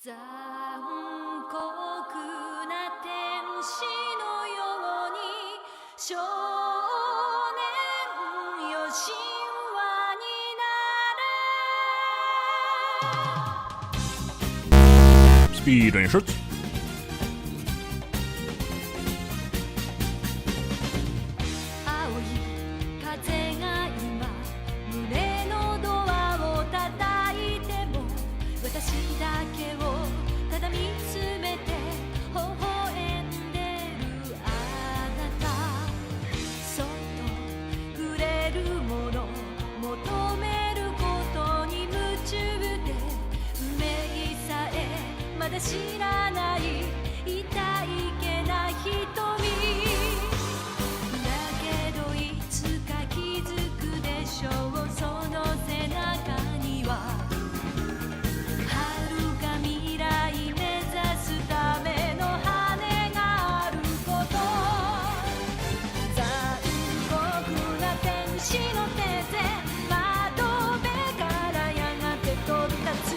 残酷な天使のように少年よ神話になれ Speed on your shirts.知らない痛いけな瞳だけどいつか気づくでしょうその背中には遥か未来目指すための羽があること残酷な天使の手で窓辺からやがて飛び立つ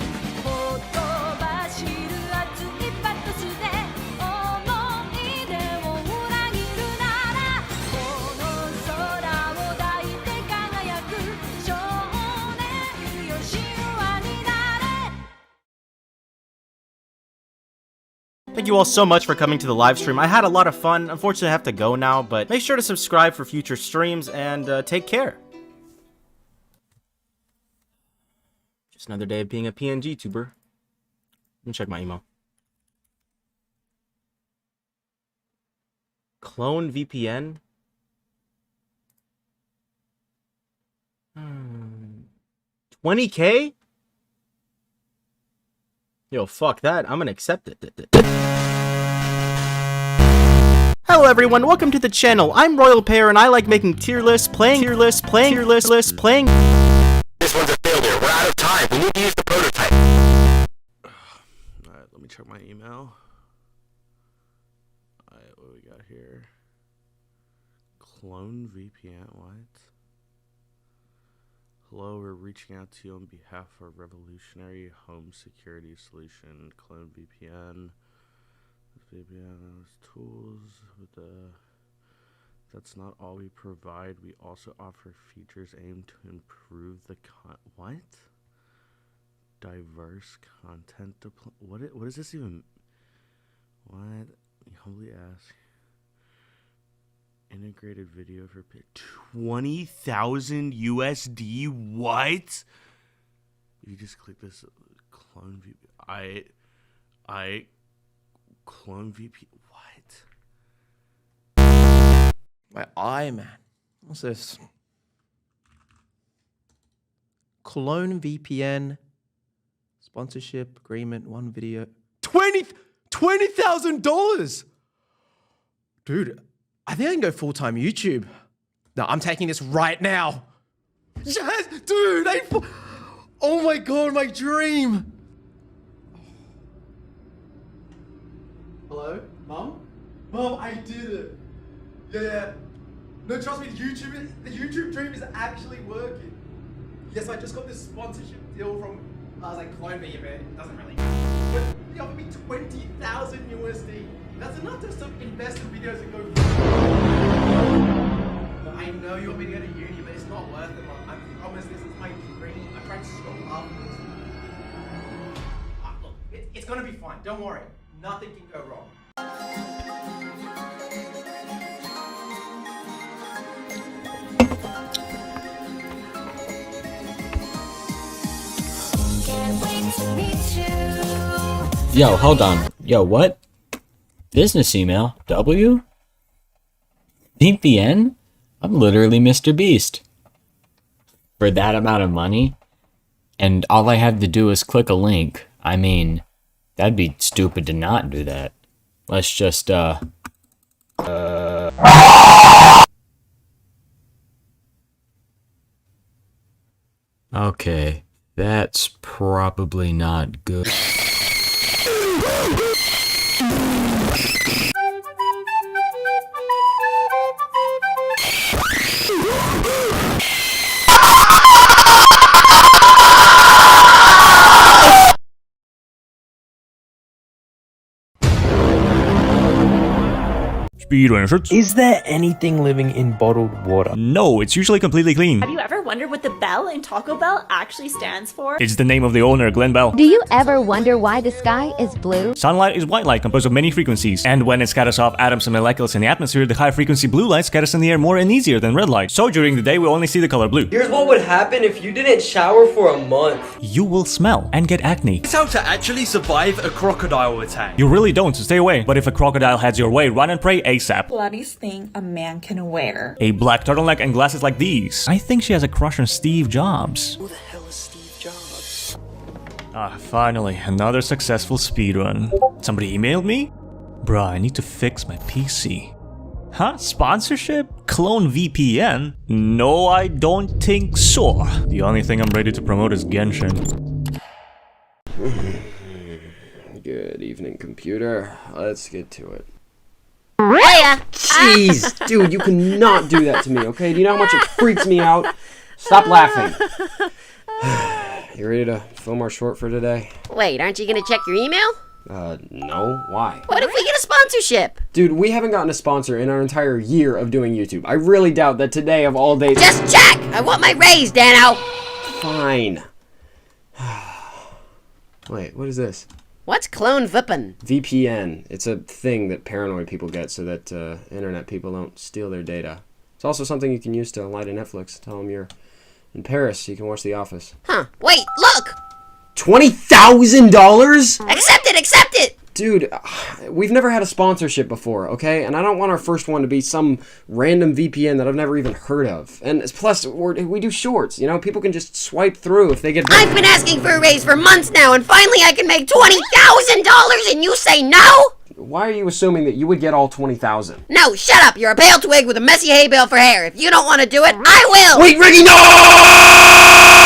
Thank you all so much for coming to the live stream. I had a lot of fun. Unfortunately, I have to go now, but make sure to subscribe for future streams and take care. Just another day of being a PNG tuber. Let me check my email. CloneVPN. 20K? Yo, fuck that. I'm gonna accept it. Hello everyone, welcome to the channel. I'm Royal Pear and I like making tier lists, playing. This one's a failure. We're out of time. We need to use the prototype. Alright, let me check my email. Alright, what do we got here? CloneVPN, what? Hello, we're reaching out to you on behalf of a revolutionary home security solution, CloneVPN. VPN has tools with the. That's not all we provide. We also offer features aimed to improve the what? Diverse content. What is this even? What? We humbly ask. Integrated video for 20,000 USD. What? You just click this clone VPN. Clone VPN. What? My eye, man. What's this? CloneVPN sponsorship agreement. One video. $20,000. Dude. I think I can go full-time YouTube. No, I'm taking this right now. Yes, dude. Oh my God, my dream. Hello, Mom? Mom, I did it. Yeah. No, trust me, the YouTube dream is actually working. Yes, I just got this sponsorship deal from, I was like, CloneVPN. It doesn't really matter. But they offered me 20,000 USD. That's enough to stop investing videos and go. I know you want me to go to uni, but it's not worth it, Mom. I promise this is my dream. I tried so hard for this. Look, it's gonna be fine. Don't worry. Nothing can go wrong. Can't wait to meet you. Yo, hold on. Yo, what? Business email? W? VPN? I'm literally Mr. Beast. For that amount of money? And all I have to do is click a link. I mean, that'd be stupid to not do that. Let's just, Okay, that's probably not good. Speedrun shirts. Is there anything living in bottled water? No, it's usually completely clean. Have you ever wondered what the bell in Taco Bell actually stands for? It's the name of the owner, Glenn Bell. Do you ever wonder why the sky is blue? Sunlight is white light composed of many frequencies, and when it scatters off atoms and molecules in the atmosphere, the high frequency blue light scatters in the air more and easier than red light. So during the day, we only see the color blue. Here's what would happen if you didn't shower for a month. You will smell and get acne. It's how to actually survive a crocodile attack. You really don't, so stay away. But if a crocodile heads your way, run and pray ASAP. Bloodiest thing a man can wear. A black turtleneck and glasses like these. I think she has a crush on Steve Jobs. Who the hell is Steve Jobs? Ah, finally, another successful speedrun. Somebody emailed me? Bruh, I need to fix my PC. Huh? Sponsorship? CloneVPN? No, I don't think so. The only thing I'm ready to promote is Genshin. Good evening, computer. Let's get to it. Hiya! Jeez, dude, you cannot do that to me, okay? Do you know how much it freaks me out? Stop laughing. You ready to film our short for today? Wait, aren't you gonna check your email? No. Why? What if we get a sponsorship? Dude, we haven't gotten a sponsor in our entire year of doing YouTube. I really doubt that today of all days... Just check! I want my raise, Dano! Fine. Wait, what is this? What's CloneVPN? VPN. It's a thing that paranoid people get so that internet people don't steal their data. It's also something you can use to lie to Netflix. Tell them you're in Paris so you can watch The Office. Huh, wait, look! $20,000? Accept it, accept it! Dude, we've never had a sponsorship before, okay? And I don't want our first one to be some random VPN that I've never even heard of. And plus, we do shorts, you know? People can just swipe through if they get... I've been asking for a raise for months now, and finally I can make $20,000 and you say no? Why are you assuming that you would get all 20,000? No, shut up! You're a pale twig with a messy hay bale for hair. If you don't want to do it, I will! Wait, Ricky, no!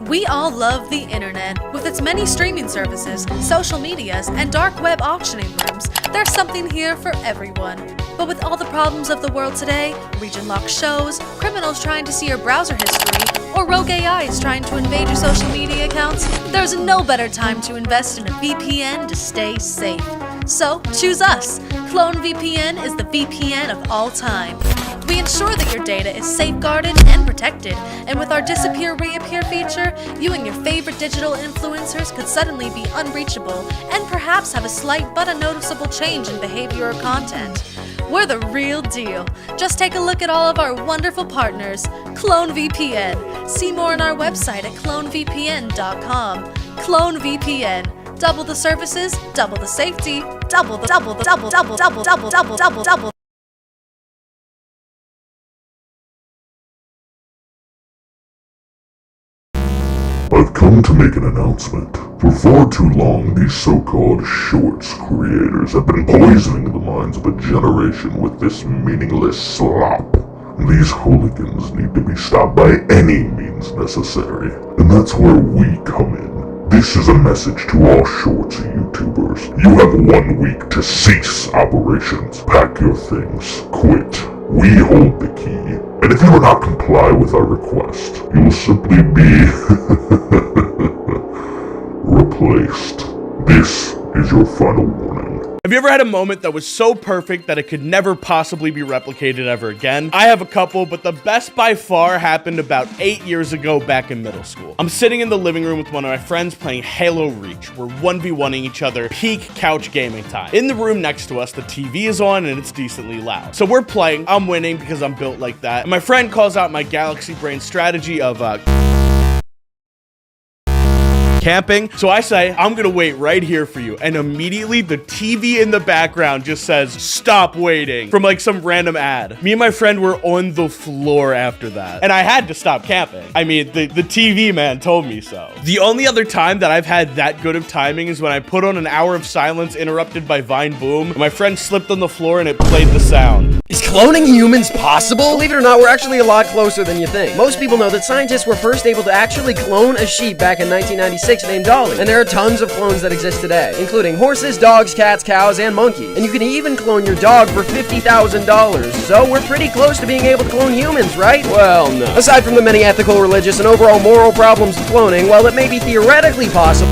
We all love the internet. With its many streaming services, social medias, and dark web auctioning rooms, there's something here for everyone. But with all the problems of the world today, region-locked shows, criminals trying to see your browser history, or rogue AIs trying to invade your social media accounts, there's no better time to invest in a VPN to stay safe. So, choose us! CloneVPN is the VPN of all time. We ensure that your data is safeguarded and protected, and with our Disappear Reappear feature, you and your favorite digital influencers could suddenly be unreachable and perhaps have a slight but unnoticeable change in behavior or content. We're the real deal. Just take a look at all of our wonderful partners. CloneVPN. See more on our website at clonevpn.com. CloneVPN. Double the services, double the safety, double. I've come to make an announcement. For far too long, these so-called shorts creators have been poisoning the minds of a generation with this meaningless slop. These hooligans need to be stopped by any means necessary, and that's where we come in. This is a message to all shorts YouTubers. You have 1 week to cease operations. Pack your things. Quit. We hold the key. And if you do not comply with our request, you will simply be replaced. This is your final warning. Have you ever had a moment that was so perfect that it could never possibly be replicated ever again? I have a couple, but the best by far happened about 8 years ago back in middle school. I'm sitting in the living room with one of my friends playing Halo Reach. We're 1v1ing each other, peak couch gaming time. In the room next to us, the TV is on and it's decently loud. So we're playing, I'm winning because I'm built like that. And my friend calls out my galaxy brain strategy of, camping. So I say, I'm gonna wait right here for you. And immediately the TV in the background just says, stop waiting, from like some random ad. Me and my friend were on the floor after that. And I had to stop camping. I mean, the TV man told me so. The only other time that I've had that good of timing is when I put on an hour of silence interrupted by Vine Boom. My friend slipped on the floor and it played the sound. Is cloning humans possible? Believe it or not, we're actually a lot closer than you think. Most people know that scientists were first able to actually clone a sheep back in 1996 named Dolly. And there are tons of clones that exist today, including horses, dogs, cats, cows, and monkeys. And you can even clone your dog for $50,000. So we're pretty close to being able to clone humans, right? Well, no. Aside from the many ethical, religious, and overall moral problems of cloning, while it may be theoretically possible,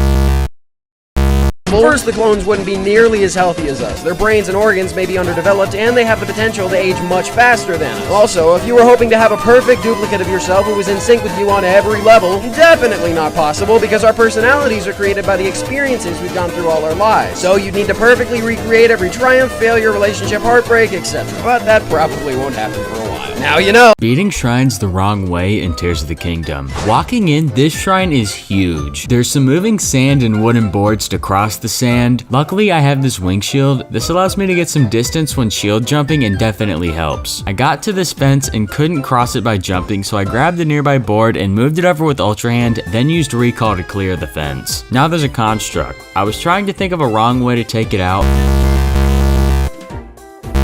first, the clones wouldn't be nearly as healthy as us. Their brains and organs may be underdeveloped, and they have the potential to age much faster than us. Also, if you were hoping to have a perfect duplicate of yourself who was in sync with you on every level, definitely not possible, because our personalities are created by the experiences we've gone through all our lives. So you'd need to perfectly recreate every triumph, failure, relationship, heartbreak, etc. But that probably won't happen for a while. Now you know. Beating shrines the wrong way in Tears of the Kingdom. Walking in, this shrine is huge. There's some moving sand and wooden boards to cross the sand. Luckily, I have this wing shield. This allows me to get some distance when shield jumping and definitely helps. I got to this fence and couldn't cross it by jumping, so I grabbed the nearby board and moved it over with Ultra Hand, then used recall to clear the fence. Now there's a construct. I was trying to think of a wrong way to take it out.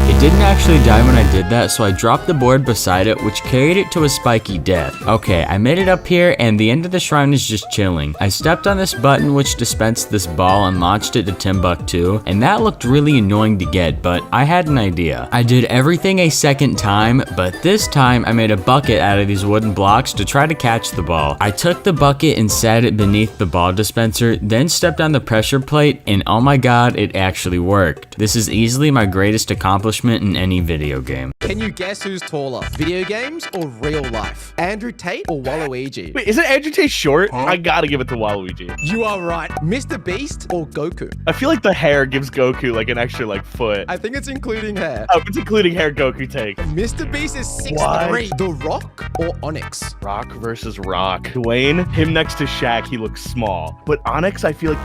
It didn't actually die when I did that, so I dropped the board beside it, which carried it to a spiky death. Okay, I made it up here, and the end of the shrine is just chilling. I stepped on this button, which dispensed this ball, and launched it to Timbuktu, and that looked really annoying to get, but I had an idea. I did everything a second time, but this time I made a bucket out of these wooden blocks to try to catch the ball. I took the bucket and sat it beneath the ball dispenser, then stepped on the pressure plate, and oh my god, it actually worked. This is easily my greatest accomplishment in any video game. Can you guess who's taller? Video games or real life? Andrew Tate or Waluigi? Wait, isn't Andrew Tate short? Huh? I gotta give it to Waluigi. You are right. Mr. Beast or Goku? I feel like the hair gives Goku like an extra like foot. I think it's including hair. Oh, it's including hair Goku takes. Mr. Beast is 6'3". The Rock or Onyx? Rock versus Rock. Dwayne, him next to Shaq, he looks small. But Onyx, I feel like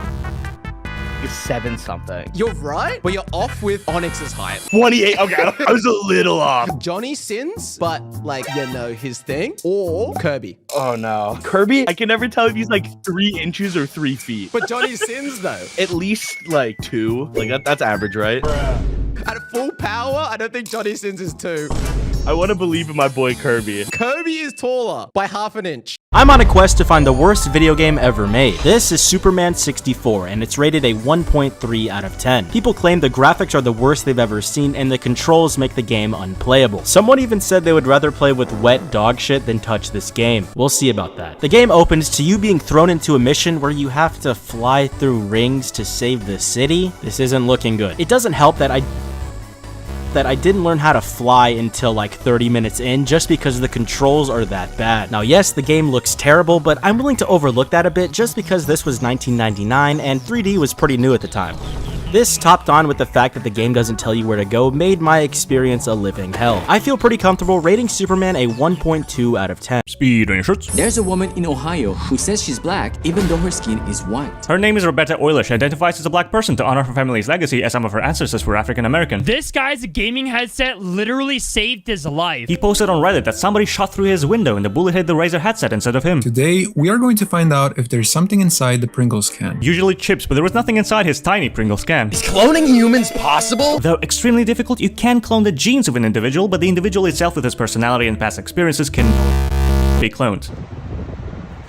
is 7 something. You're right, but you're off with Onyx's height. 28. Okay, I was a little off. Johnny Sins, but like, you know, his thing, or Kirby. Oh no. Kirby, I can never tell if he's like 3 inches or 3 feet. But Johnny Sins though. At least like 2. Like that's average, right? At full power, I don't think Johnny Sins is 2. I want to believe in my boy Kirby. Kirby is taller by 1/2 inch. I'm on a quest to find the worst video game ever made. This is Superman 64, and it's rated a 1.3 out of 10. People claim the graphics are the worst they've ever seen, and the controls make the game unplayable. Someone even said they would rather play with wet dog shit than touch this game. We'll see about that. The game opens to you being thrown into a mission where you have to fly through rings to save the city. This isn't looking good. It doesn't help that I didn't learn how to fly until like 30 minutes in, just because the controls are that bad. Now yes, the game looks terrible, but I'm willing to overlook that a bit just because this was 1999 and 3D was pretty new at the time. This, topped on with the fact that the game doesn't tell you where to go, made my experience a living hell. I feel pretty comfortable rating Superman a 1.2 out of 10. Speed on your shirts. There's a woman in Ohio who says she's black even though her skin is white. Her name is Roberta Euler. She identifies as a black person to honor her family's legacy, as some of her ancestors were African American. This guy's gaming headset literally saved his life. He posted on Reddit that somebody shot through his window and the bullet hit the Razer headset instead of him. Today, we are going to find out if there's something inside the Pringles can. Usually chips, but there was nothing inside his tiny Pringles can. Is cloning humans possible? Though extremely difficult, you can clone the genes of an individual, but the individual itself with his personality and past experiences can be cloned.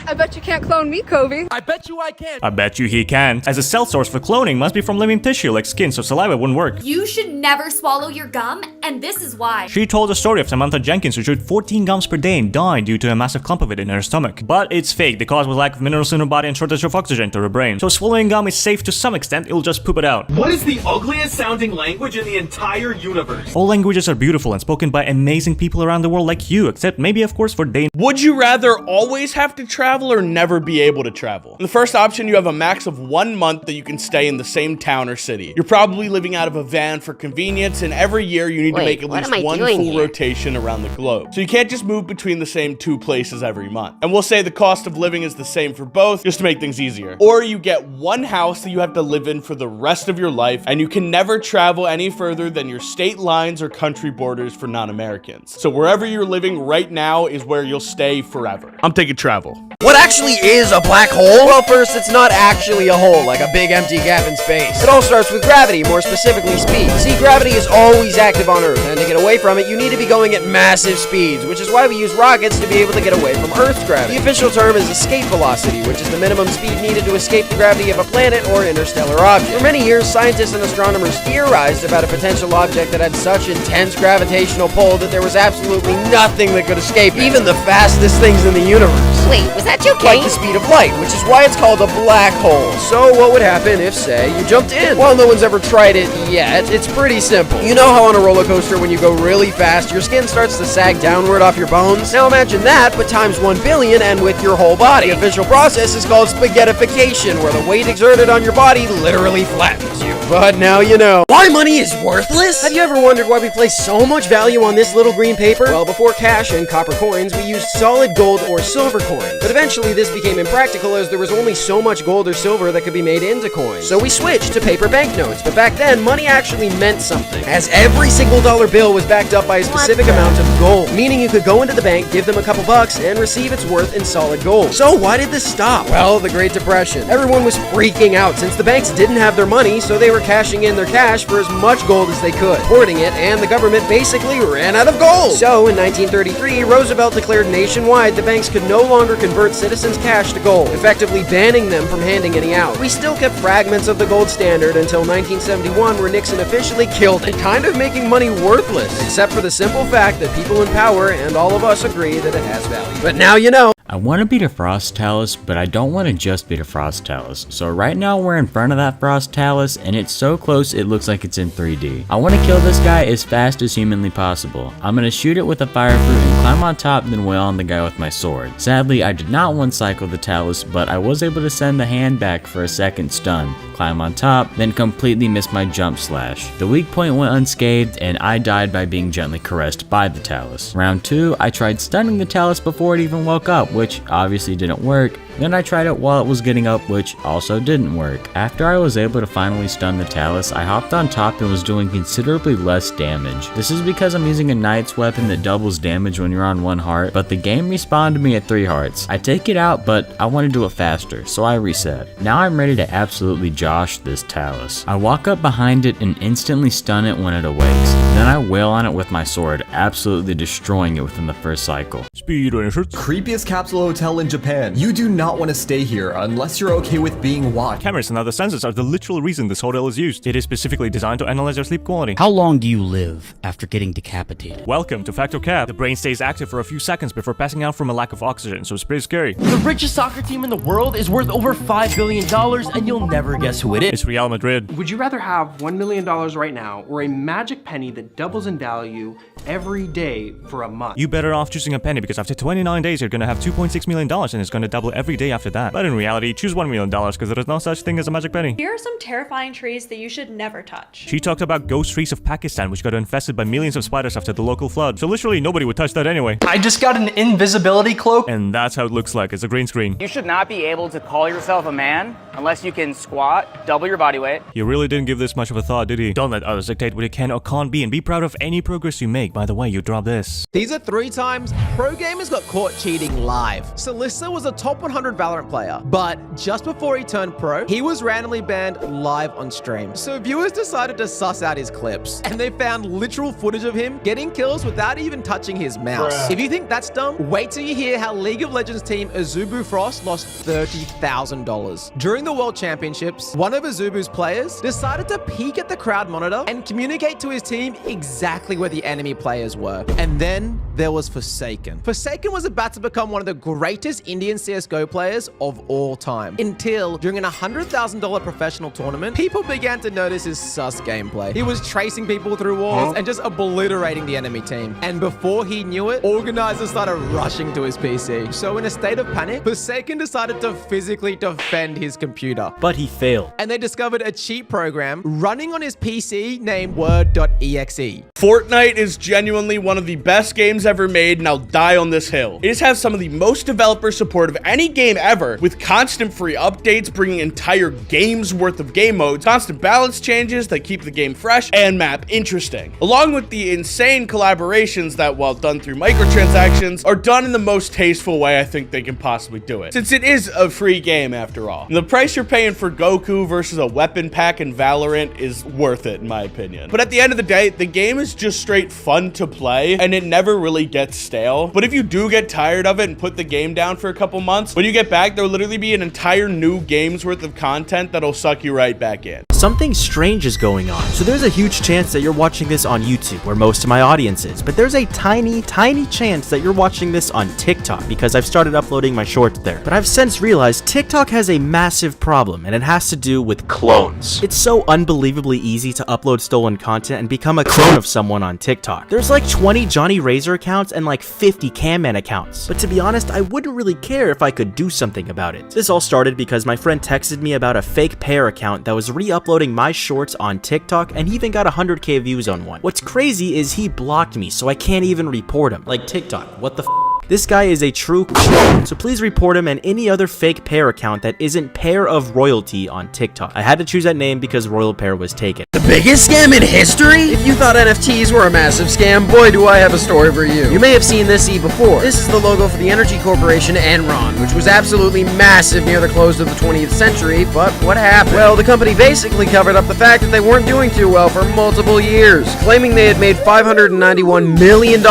I bet you can't clone me, Kobe. I bet you I can. I bet you he can't, as a cell source for cloning must be from living tissue like skin, so saliva wouldn't work. You should never swallow your gum, and this is why. She told the story of Samantha Jenkins, who chewed 14 gums per day and died due to a massive clump of it in her stomach. But it's fake. The cause was lack of minerals in her body and shortage of oxygen to her brain. So swallowing gum is safe to some extent, it'll just poop it out. What is the ugliest sounding language in the entire universe? All languages are beautiful and spoken by amazing people around the world like you, except maybe of course for Dane. Would you rather always have to travel or never be able to travel? In the first option, you have a max of 1 month that you can stay in the same town or city. You're probably living out of a van for convenience, and every year you need to make at least one full rotation around the globe. So you can't just move between the same 2 places every month. And we'll say the cost of living is the same for both, just to make things easier. Or you get one house that you have to live in for the rest of your life, and you can never travel any further than your state lines or country borders for non-Americans. So wherever you're living right now is where you'll stay forever. I'm taking travel. What actually is a black hole? Well, first, it's not actually a hole, like a big empty gap in space. It all starts with gravity, more specifically speed. See, gravity is always active on Earth, and to get away from it, you need to be going at massive speeds, which is why we use rockets to be able to get away from Earth's gravity. The official term is escape velocity, which is the minimum speed needed to escape the gravity of a planet or interstellar object. For many years, scientists and astronomers theorized about a potential object that had such intense gravitational pull that there was absolutely nothing that could escape it, even the fastest things in the universe. Wait, was that you, Like the speed of light, which is why it's called a black hole. So what would happen if, say, you jumped in? Well, no one's ever tried it yet. It's pretty simple. You know how on a roller coaster, when you go really fast, your skin starts to sag downward off your bones? Now imagine that, but times 1 billion and with your whole body. The official process is called spaghettification, where the weight exerted on your body literally flattens you. But now you know. Why money is worthless? Have you ever wondered why we place so much value on this little green paper? Well, before cash and copper coins, we used solid gold or silver coins. But eventually this became impractical as there was only so much gold or silver that could be made into coins. So we switched to paper banknotes, but back then, money actually meant something, as every single dollar bill was backed up by a specific amount of gold, meaning you could go into the bank, give them a couple bucks, and receive its worth in solid gold. So why did this stop? Well, the Great Depression. Everyone was freaking out since the banks didn't have their money, so they were cashing in their cash for as much gold as they could, hoarding it, and the government basically ran out of gold. So in 1933, Roosevelt declared nationwide the banks could no longer convert citizens' cash to gold, effectively banning them from handing any out. We still kept fragments of the gold standard until 1971, where Nixon officially killed it, kind of making money worthless, except for the simple fact that people in power and all of us agree that it has value. But now you know. I want to beat a Frost Talus, but I don't want to just beat a Frost Talus. So right now we're in front of that Frost Talus, and it's so close it looks like it's in 3D. I want to kill this guy as fast as humanly possible. I'm going to shoot it with a fire fruit and climb on top, then wail on the guy with my sword. Sadly, I did not one-cycle the Talus, but I was able to send the hand back for a second stun, climb on top, then completely miss my jump slash. The weak point went unscathed, and I died by being gently caressed by the Talus. Round 2, I tried stunning the Talus before it even woke up, which obviously didn't work. Then I tried it while it was getting up, which also didn't work. After I was able to finally stun the Talus, I hopped on top and was doing considerably less damage. This is because I'm using a knight's weapon that doubles damage when you're finger on 1 heart, but the game respawned me at 3 hearts. I take it out, but I want to do it faster, so I reset. Now I'm ready to absolutely josh this Talus. I walk up behind it and instantly stun it when it awakes. Then I wail on it with my sword, absolutely destroying it within the first cycle. Creepiest capsule hotel in Japan. You do not want to stay here unless you're okay with being watched. Cameras and other sensors are the literal reason this hotel is used. It is specifically designed to analyze your sleep quality. How long do you live after getting decapitated? Welcome to Factor Cap. The brain stays active for a few seconds before passing out from a lack of oxygen, so it's pretty scary. The richest soccer team in the world is worth over $5 billion, and you'll never guess who it is. It's Real Madrid. Would you rather have $1 million right now or a magic penny that doubles in value every day for a month? You better off choosing a penny because after 29 days you're gonna have $2.6 million and it's gonna double every day after that. But in reality, choose $1 million because there is no such thing as a magic penny. Here are some terrifying trees that you should never touch. She talked about ghost trees of Pakistan which got infested by millions of spiders after the local flood. So literally nobody would touch that anyway. I just got an invisibility cloak. And that's how it looks like. It's a green screen. You should not be able to call yourself a man unless you can squat, double your body weight. He really didn't give this much of a thought, did he? Don't let others dictate what you can or can't be and be proud of any progress you make. By the way, you drop this. These are 3 times pro gamers got caught cheating live. Salissa was a top 100 Valorant player, but just before he turned pro, he was randomly banned live on stream. So viewers decided to suss out his clips, and they found literal footage of him getting kills without even touching his mouse. Bruh. If you think that's dumb, wait till you hear how League of Legends team Azubu Frost lost $30,000. During the World Championships, one of Azubu's players decided to peek at the crowd monitor and communicate to his team exactly where the enemy players were. And then there was Forsaken. Forsaken was about to become one of the greatest Indian CSGO players of all time, until during an $100,000 professional tournament, people began to notice his sus gameplay. He was tracing people through walls and just obliterating the enemy team. And before he knew it, organizers started rushing to his PC. So in a state of panic, Forsaken decided to physically defend his computer. But he failed. And they discovered a cheat program running on his PC named Word.exe. Fortnite is genuinely one of the best games ever made, and I'll die on this hill. It has some of the most developer support of any game ever, with constant free updates bringing entire games worth of game modes, constant balance changes that keep the game fresh and map interesting, along with the insane collaborations that, while done through microtransactions, are done in the most tasteful way I think they can possibly do it, since it is a free game after all. And the price you're paying for Goku versus a weapon pack in Valorant is worth it in my opinion. But at the end of the day, the game is just straight fun to play and it never really gets stale. But if you do get tired of it and put the game down for a couple months, when you get back, there'll literally be an entire new game's worth of content that'll suck you right back in. Something strange is going on. So there's a huge chance that you're watching this on YouTube, where most of my audience is, but there's a tiny chance that you're watching this on TikTok, because I've started uploading my shorts there. But I've since realized TikTok has a massive problem, and it has to do with clones. It's so unbelievably easy to upload stolen content and become a clone of someone on TikTok. There's like 20 Johnny Razor accounts and like 50 Camman accounts. But to be honest, I wouldn't really care if I could do something about it. This all started because my friend texted me about a fake pear account that was re-uploading my shorts on TikTok, and he even got 100k views on one. What's crazy is he blocked me, so I can't even report him. Like, TikTok, what the f? This guy is a true clone, so please report him and any other fake pear account that isn't Pear of Royalty on TikTok. I had to choose that name because Royal Pear was taken. The biggest scam in history? If you thought NFTs were a massive scam, boy do I have a story for you. You may have seen this before. This is the logo for the energy corporation Enron, which was absolutely massive near the close of the 20th century, but what happened? Well, the company basically covered up the fact that they weren't doing too well for multiple years, claiming they had made $591 million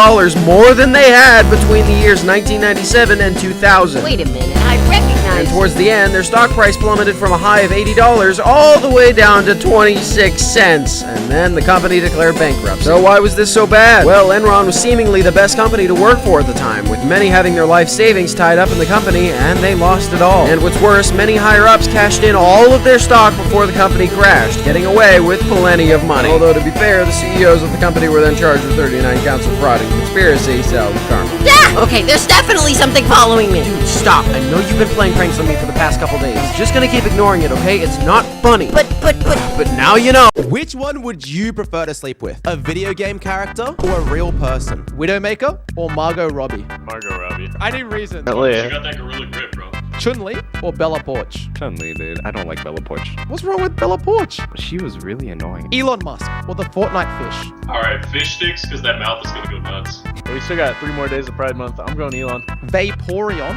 more than they had between the years 1997 and 2000. Wait a minute, I recognize. And towards the end, their stock price plummeted from a high of $80 all the way down to 26 cents. And then the company declared bankruptcy. So why was this so bad? Well, Enron was seemingly the best company to work for at the time, with many having their life savings tied up in the company, and they lost it all. And what's worse, many higher-ups cashed in all of their stock before the company crashed, getting away with plenty of money. Although, to be fair, the CEOs of the company were then charged with 39 counts of fraud and conspiracy, so karma. Yeah! Okay, there's definitely something following me. Dude, stop. I know you've been playing pranks on me for the past couple days. Just gonna keep ignoring it, okay? It's not funny. But now you know. Which one would you prefer to sleep with? A video game character or a real person? Widowmaker or Margot Robbie? Margot Robbie. I need reasons. She got that gorilla grip, bro. Chun-Li or Bella Poarch? Chun-Li, dude. I don't like Bella Poarch. What's wrong with Bella Poarch? She was really annoying. Elon Musk or the Fortnite fish? Alright, fish sticks, because that mouth is gonna go nuts. We still got 3 more days of Pride Month. I'm going Elon. Vaporeon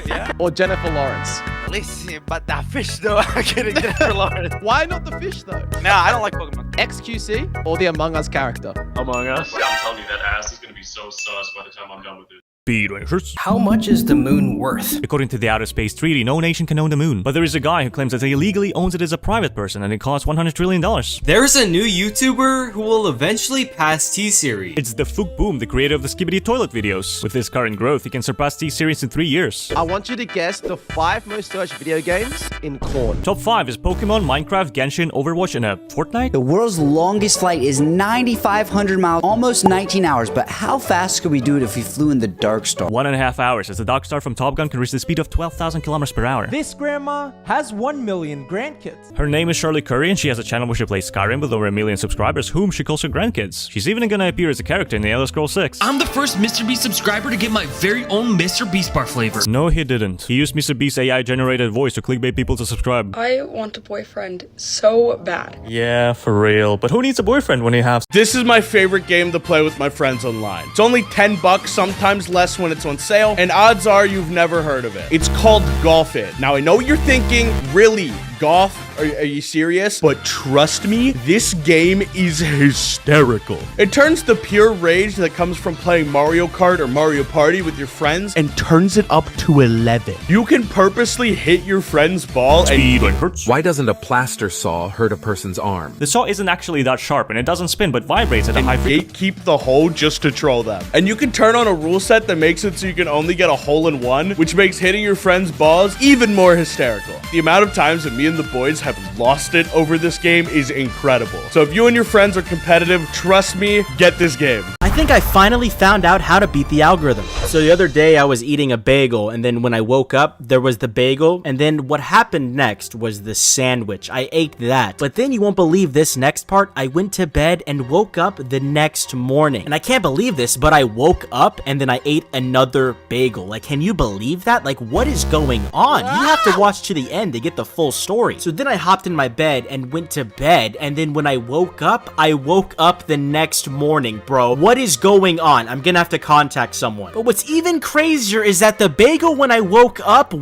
Yeah. or Jennifer Lawrence? Listen, but that fish though, I'm getting Jennifer Lawrence. Why not the fish though? Nah, I don't like Pokemon. XQC or the Among Us character? Among Us. I'm telling you, that ass is gonna be so sus by the time I'm done with it. Speedrunners. How much is the moon worth? According to the Outer Space Treaty, no nation can own the moon. But there is a guy who claims that he illegally owns it as a private person and it costs $100 trillion. There's a new YouTuber who will eventually pass T-Series. It's the Fook Boom, the creator of the Skibidi Toilet videos. With his current growth, he can surpass T-Series in 3 years. I want you to guess the 5 most searched video games in Claude. Top 5 is Pokemon, Minecraft, Genshin, Overwatch, and Fortnite. The world's longest flight is 9,500 miles, almost 19 hours. But how fast could we do it if we flew in the Dark Star? 1.5 hours, as the Dark Star from Top Gun can reach the speed of 12,000 kilometers per hour. This grandma has 1 million grandkids. Her name is Shirley Curry, and she has a channel where she plays Skyrim with over 1 million subscribers, whom she calls her grandkids. She's even gonna appear as a character in the Elder Scrolls 6. I'm the first Mr. Beast subscriber to get my very own Mr. Beast bar flavor. No, he didn't. He used Mr. Beast's AI-generated voice to clickbait people to subscribe. I want a boyfriend so bad. Yeah, for real. But who needs a boyfriend when you have... This is my favorite game to play with my friends online. It's only $10, sometimes less when it's on sale, and odds are you've never heard of it. It's called Golf It. Now, I know what you're thinking, really, golf? Are you serious? But trust me, this game is hysterical. It turns the pure rage that comes from playing Mario Kart or Mario Party with your friends and turns it up to 11. You can purposely hit your friend's ball and... Why doesn't a plaster saw hurt a person's arm? The saw isn't actually that sharp, and it doesn't spin, but vibrates at a high frequency. Gatekeep the hole just to troll them. And you can turn on a rule set that makes it so you can only get a hole in one, which makes hitting your friend's balls even more hysterical. The amount of times that me and the boys have lost it over this game is incredible. So if you and your friends are competitive, trust me, get this game. I think I finally found out how to beat the algorithm. So the other day I was eating a bagel, and then when I woke up, there was the bagel, and then what happened next was the sandwich. I ate that. But then you won't believe this next part. I went to bed and woke up the next morning. And I can't believe this, but I woke up and then I ate another bagel. Like, can you believe that? Like, what is going on? You have to watch to the end to get the full story. So then I hopped in my bed and went to bed, and then when I woke up the next morning, bro. What is going on? I'm gonna have to contact someone. But what's even crazier is that the bagel when I woke up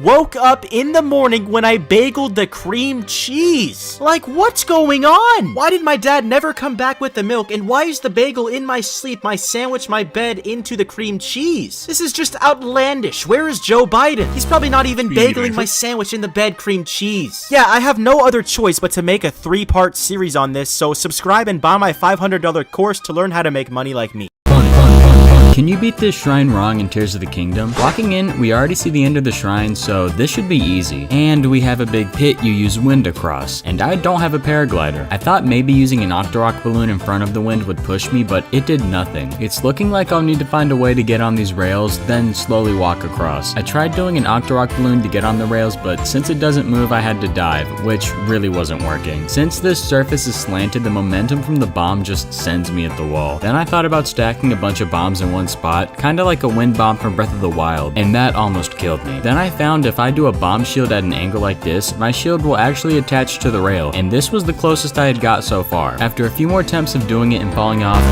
in the morning when I bageled the cream cheese. Like, what's going on? Why did my dad never come back with the milk, and why is the bagel in my sleep, my sandwich, my bed into the cream cheese? This is just outlandish. Where is Joe Biden? He's probably not even bageling my sandwich in the bed cream cheese. Yeah, I have no other choice but to make a 3-part series on this, so subscribe and buy my $500 course to learn how to make money like me. Can you beat this shrine wrong in Tears of the Kingdom? Walking in, we already see the end of the shrine, so this should be easy. And we have a big pit you use wind across. And I don't have a paraglider. I thought maybe using an Octorok balloon in front of the wind would push me, but it did nothing. It's looking like I'll need to find a way to get on these rails, then slowly walk across. I tried doing an Octorok balloon to get on the rails, but since it doesn't move, I had to dive, which really wasn't working. Since this surface is slanted, the momentum from the bomb just sends me at the wall. Then I thought about stacking a bunch of bombs in one spot, kinda like a wind bomb from Breath of the Wild, and that almost killed me. Then I found if I do a bomb shield at an angle like this, my shield will actually attach to the rail, and this was the closest I had got so far. After a few more attempts of doing it and falling off,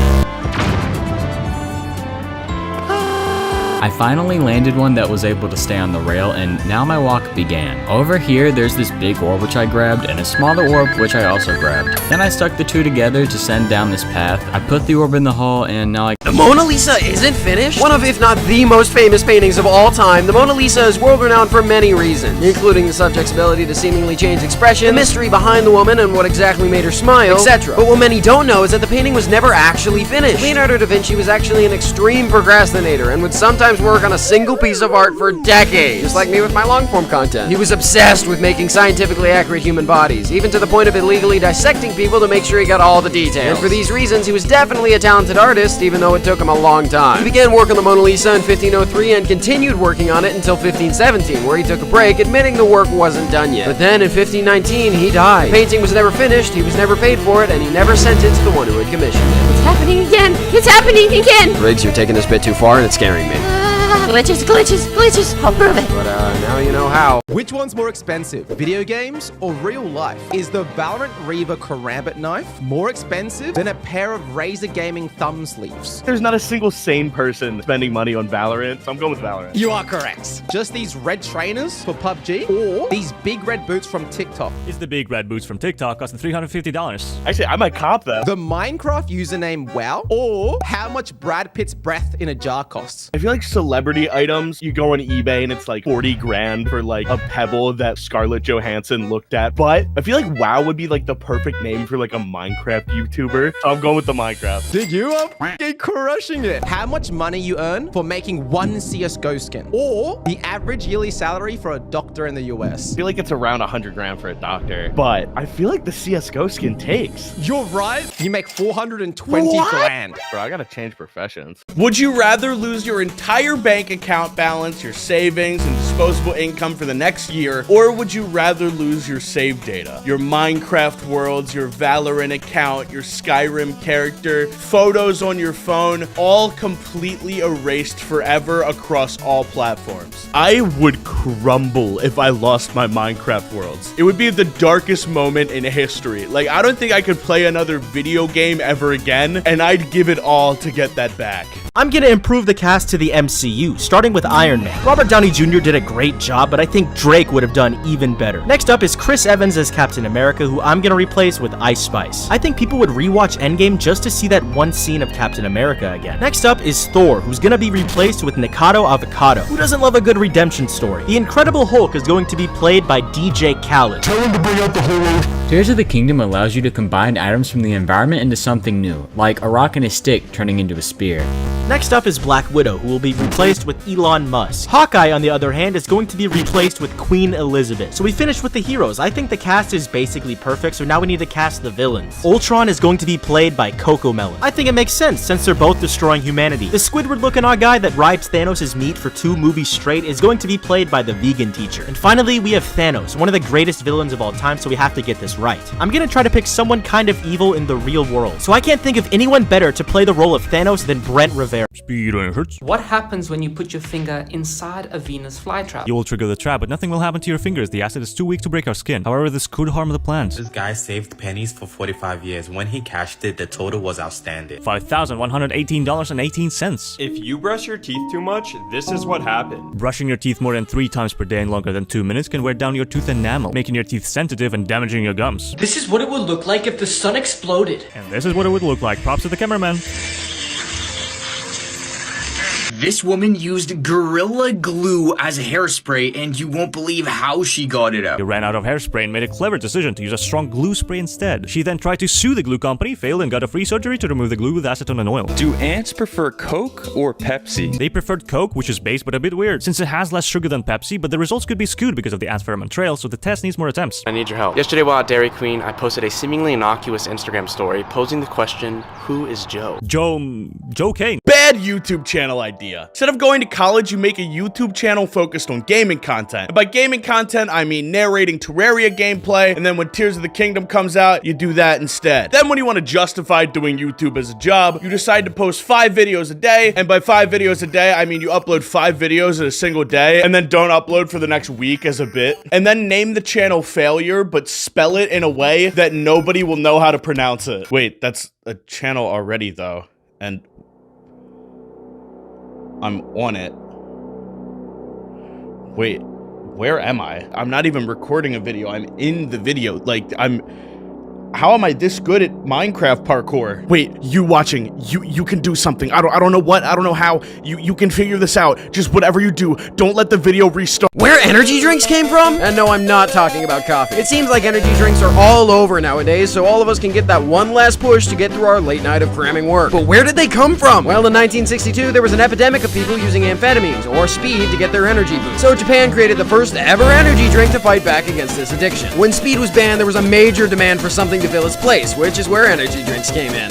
I finally landed one that was able to stay on the rail, and now my walk began. Over here, there's this big orb which I grabbed, and a smaller orb which I also grabbed. Then I stuck the two together to send down this path. I put the orb in the hole, and now The Mona Lisa isn't finished? One of, if not the most famous paintings of all time, the Mona Lisa is world-renowned for many reasons, including the subject's ability to seemingly change expression, the mystery behind the woman and what exactly made her smile, etc. But what many don't know is that the painting was never actually finished. Leonardo da Vinci was actually an extreme procrastinator and would sometimes work on a single piece of art for decades, just like me with my long-form content. He was obsessed with making scientifically accurate human bodies, even to the point of illegally dissecting people to make sure he got all the details. And for these reasons, he was definitely a talented artist, even though it took him a long time. He began work on the Mona Lisa in 1503 and continued working on it until 1517, where he took a break, admitting the work wasn't done yet. But then in 1519, he died. The painting was never finished, he was never paid for it, and he never sent it to the one who had commissioned it. It's happening again! It's happening again! Riggs, you're taking this bit too far and it's scaring me. Glitches. I'll prove it. But now you know how. Which one's more expensive, video games or real life? Is the Valorant Reaver Karambit knife more expensive than a pair of Razer Gaming thumb sleeves? There's not a single sane person spending money on Valorant, so I'm going with Valorant. You are correct. Just these red trainers for PUBG or these big red boots from TikTok? It's the big red boots from TikTok costing $350. Actually, I might cop that. The Minecraft username WoW or how much Brad Pitt's breath in a jar costs? I feel like celebrity items, you go on eBay and it's like 40 grand for like a pebble that Scarlett Johansson looked at. But I feel like WoW would be like the perfect name for like a Minecraft YouTuber. So I'm going with the Minecraft. Dude, you are f***ing crushing it. How much money you earn for making one CSGO skin? Or the average yearly salary for a doctor in the US? I feel like it's around 100 grand for a doctor. But I feel like the CSGO skin takes. You're right. You make 420 grand. Bro, I gotta change professions. Would you rather lose your entire bank account balance, your savings, and disposable income for the next year, or would you rather lose your save data? Your Minecraft worlds, your Valorant account, your Skyrim character, photos on your phone, all completely erased forever across all platforms. I would crumble if I lost my Minecraft worlds. It would be the darkest moment in history. Like, I don't think I could play another video game ever again, and I'd give it all to get that back. I'm gonna improve the cast to the MCU, starting with Iron Man. Robert Downey Jr. did a great job, but I think Drake would have done even better. Next up is Chris Evans as Captain America, who I'm gonna replace with Ice Spice. I think people would rewatch Endgame just to see that one scene of Captain America again. Next up is Thor, who's gonna be replaced with Nikado Avocado. Who doesn't love a good redemption story? The Incredible Hulk is going to be played by DJ Khaled. Tell him to bring out the whole Tears of the Kingdom allows you to combine items from the environment into something new, like a rock and a stick turning into a spear. Next up is Black Widow, who will be replaced with Elon Musk. Hawkeye, on the other hand, is going to be replaced with Queen Elizabeth. So we finished with the heroes. I think the cast is basically perfect, so now we need to cast the villains. Ultron is going to be played by Cocomelon. I think it makes sense, since they're both destroying humanity. The Squidward-looking odd guy that rides Thanos' meat for 2 movies straight is going to be played by the vegan teacher. And finally, we have Thanos, one of the greatest villains of all time, so we have to get this right. I'm gonna try to pick someone kind of evil in the real world, so I can't think of anyone better to play the role of Thanos than Brent Rivera. What happens when you put your finger inside a Venus flytrap? You will trigger the trap, but nothing will happen to your fingers. The acid is too weak to break our skin. However, this could harm the plant. This guy saved pennies for 45 years. When he cashed it, the total was outstanding. $5,118.18. If you brush your teeth too much, this is what happened. Brushing your teeth more than 3 times per day and longer than 2 minutes can wear down your tooth enamel, making your teeth sensitive and damaging your gums. This is what it would look like if the sun exploded. And this is what it would look like. Props to the cameraman. This woman used Gorilla Glue as hairspray, and you won't believe how she got it out. She ran out of hairspray and made a clever decision to use a strong glue spray instead. She then tried to sue the glue company, failed, and got a free surgery to remove the glue with acetone and oil. Do ants prefer Coke or Pepsi? They preferred Coke, which is base but a bit weird, since it has less sugar than Pepsi, but the results could be skewed because of the ants pheromone trail, so the test needs more attempts. I need your help. Yesterday while at Dairy Queen, I posted a seemingly innocuous Instagram story posing the question, who is Joe? Joe Kane. Bad YouTube channel idea. Instead of going to college, you make a YouTube channel focused on gaming content. And by gaming content, I mean narrating Terraria gameplay, and then when Tears of the Kingdom comes out, you do that instead. Then when you want to justify doing YouTube as a job, you decide to post 5 videos a day, and by 5 videos a day, I mean you upload 5 videos in a single day, and then don't upload for the next week as a bit, and then name the channel Failure, but spell it in a way that nobody will know how to pronounce it. Wait, that's a channel already though, and I'm on it. Wait, where am I? I'm not even recording a video. I'm in the video. Like, how am I this good at Minecraft parkour? Wait, you watching, you can do something. I don't know what, I don't know how. You can figure this out. Just whatever you do, don't let the video restart. Where energy drinks came from? And no, I'm not talking about coffee. It seems like energy drinks are all over nowadays, so all of us can get that one last push to get through our late night of cramming work. But where did they come from? Well, in 1962, there was an epidemic of people using amphetamines or speed to get their energy boost. So Japan created the first ever energy drink to fight back against this addiction. When speed was banned, there was a major demand for something to fill its place, which is where energy drinks came in.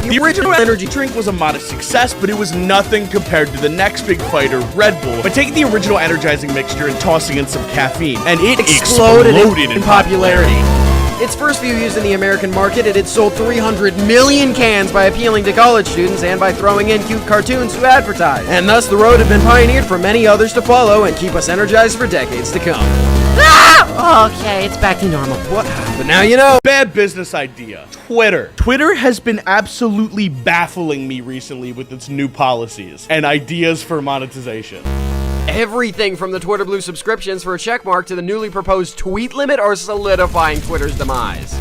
The original energy drink was a modest success, but it was nothing compared to the next big fighter, Red Bull. By taking the original energizing mixture and tossing in some caffeine, and it exploded in popularity. Its first few years in the American market, it had sold 300 million cans by appealing to college students and by throwing in cute cartoons to advertise. And thus, the road had been pioneered for many others to follow and keep us energized for decades to come. Ah! Okay, it's back to normal. What? But now you know. Bad business idea. Twitter. Twitter has been absolutely baffling me recently with its new policies and ideas for monetization. Everything from the Twitter Blue subscriptions for a checkmark to the newly proposed tweet limit are solidifying Twitter's demise.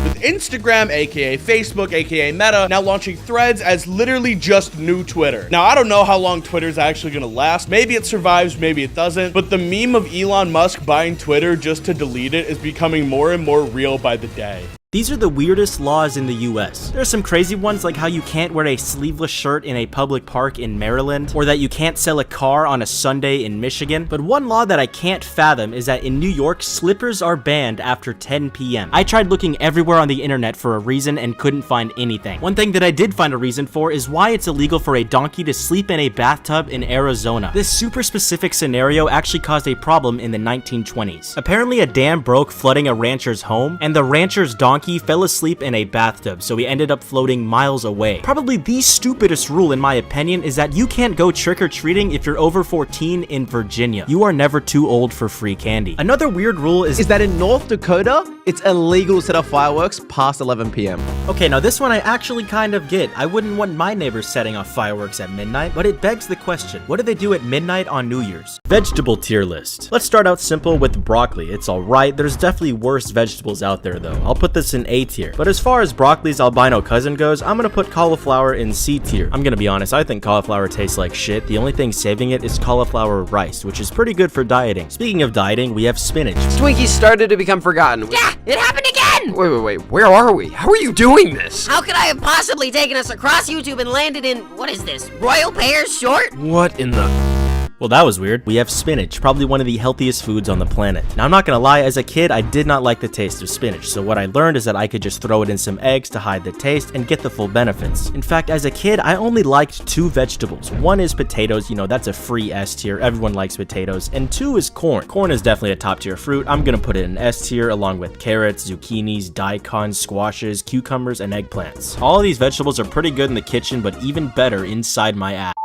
With Instagram, aka Facebook, aka Meta, now launching Threads as literally just new Twitter. Now, I don't know how long Twitter's actually gonna last. Maybe it survives, maybe it doesn't. But the meme of Elon Musk buying Twitter just to delete it is becoming more and more real by the day. These are the weirdest laws in the US. There are some crazy ones like how you can't wear a sleeveless shirt in a public park in Maryland, or that you can't sell a car on a Sunday in Michigan. But one law that I can't fathom is that in New York, slippers are banned after 10 p.m. I tried looking everywhere on the internet for a reason and couldn't find anything. One thing that I did find a reason for is why it's illegal for a donkey to sleep in a bathtub in Arizona. This super specific scenario actually caused a problem in the 1920s. Apparently a dam broke, flooding a rancher's home, and the rancher's donkey fell asleep in a bathtub, so he ended up floating miles away. Probably the stupidest rule in my opinion is that you can't go trick-or-treating if you're over 14 in Virginia. You are never too old for free candy. Another weird rule is that in North Dakota, it's illegal to set off fireworks past 11 p.m. Okay, now this one I actually kind of get. I wouldn't want my neighbors setting off fireworks at midnight, but it begs the question, what do they do at midnight on New Year's? Vegetable tier list. Let's start out simple with broccoli. It's alright. There's definitely worse vegetables out there though. I'll put this in A tier. But as far as broccoli's albino cousin goes, I'm gonna put cauliflower in C tier. I'm gonna be honest, I think cauliflower tastes like shit. The only thing saving it is cauliflower rice, which is pretty good for dieting. Speaking of dieting, we have spinach. Twinkies started to become forgotten. Yeah, it happened again! Wait, where are we? How are you doing this? How could I have possibly taken us across YouTube and landed in, what is this, Royal Pears Short? What in the... Well, that was weird. We have spinach, probably one of the healthiest foods on the planet. Now, I'm not gonna lie, as a kid, I did not like the taste of spinach, so what I learned is that I could just throw it in some eggs to hide the taste and get the full benefits. In fact, as a kid, I only liked two vegetables. One is potatoes, you know, that's a free S tier, everyone likes potatoes, and two is corn. Corn is definitely a top tier fruit. I'm gonna put it in S tier along with carrots, zucchinis, daikons, squashes, cucumbers, and eggplants. All of these vegetables are pretty good in the kitchen, but even better inside my ass.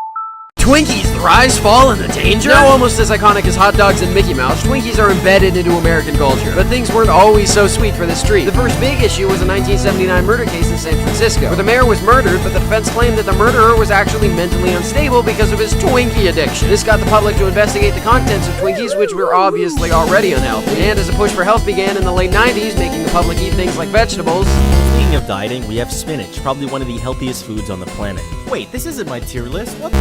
Twinkies, the rise, fall, and the danger? Now almost as iconic as hot dogs and Mickey Mouse, Twinkies are embedded into American culture. But things weren't always so sweet for this street. The first big issue was a 1979 murder case in San Francisco, where the mayor was murdered, but the defense claimed that the murderer was actually mentally unstable because of his Twinkie addiction. This got the public to investigate the contents of Twinkies, which were obviously already unhealthy. And as a push for health began in the late 90s, making the public eat things like vegetables. Speaking of dieting, we have spinach, probably one of the healthiest foods on the planet. Wait, this isn't my tier list? What the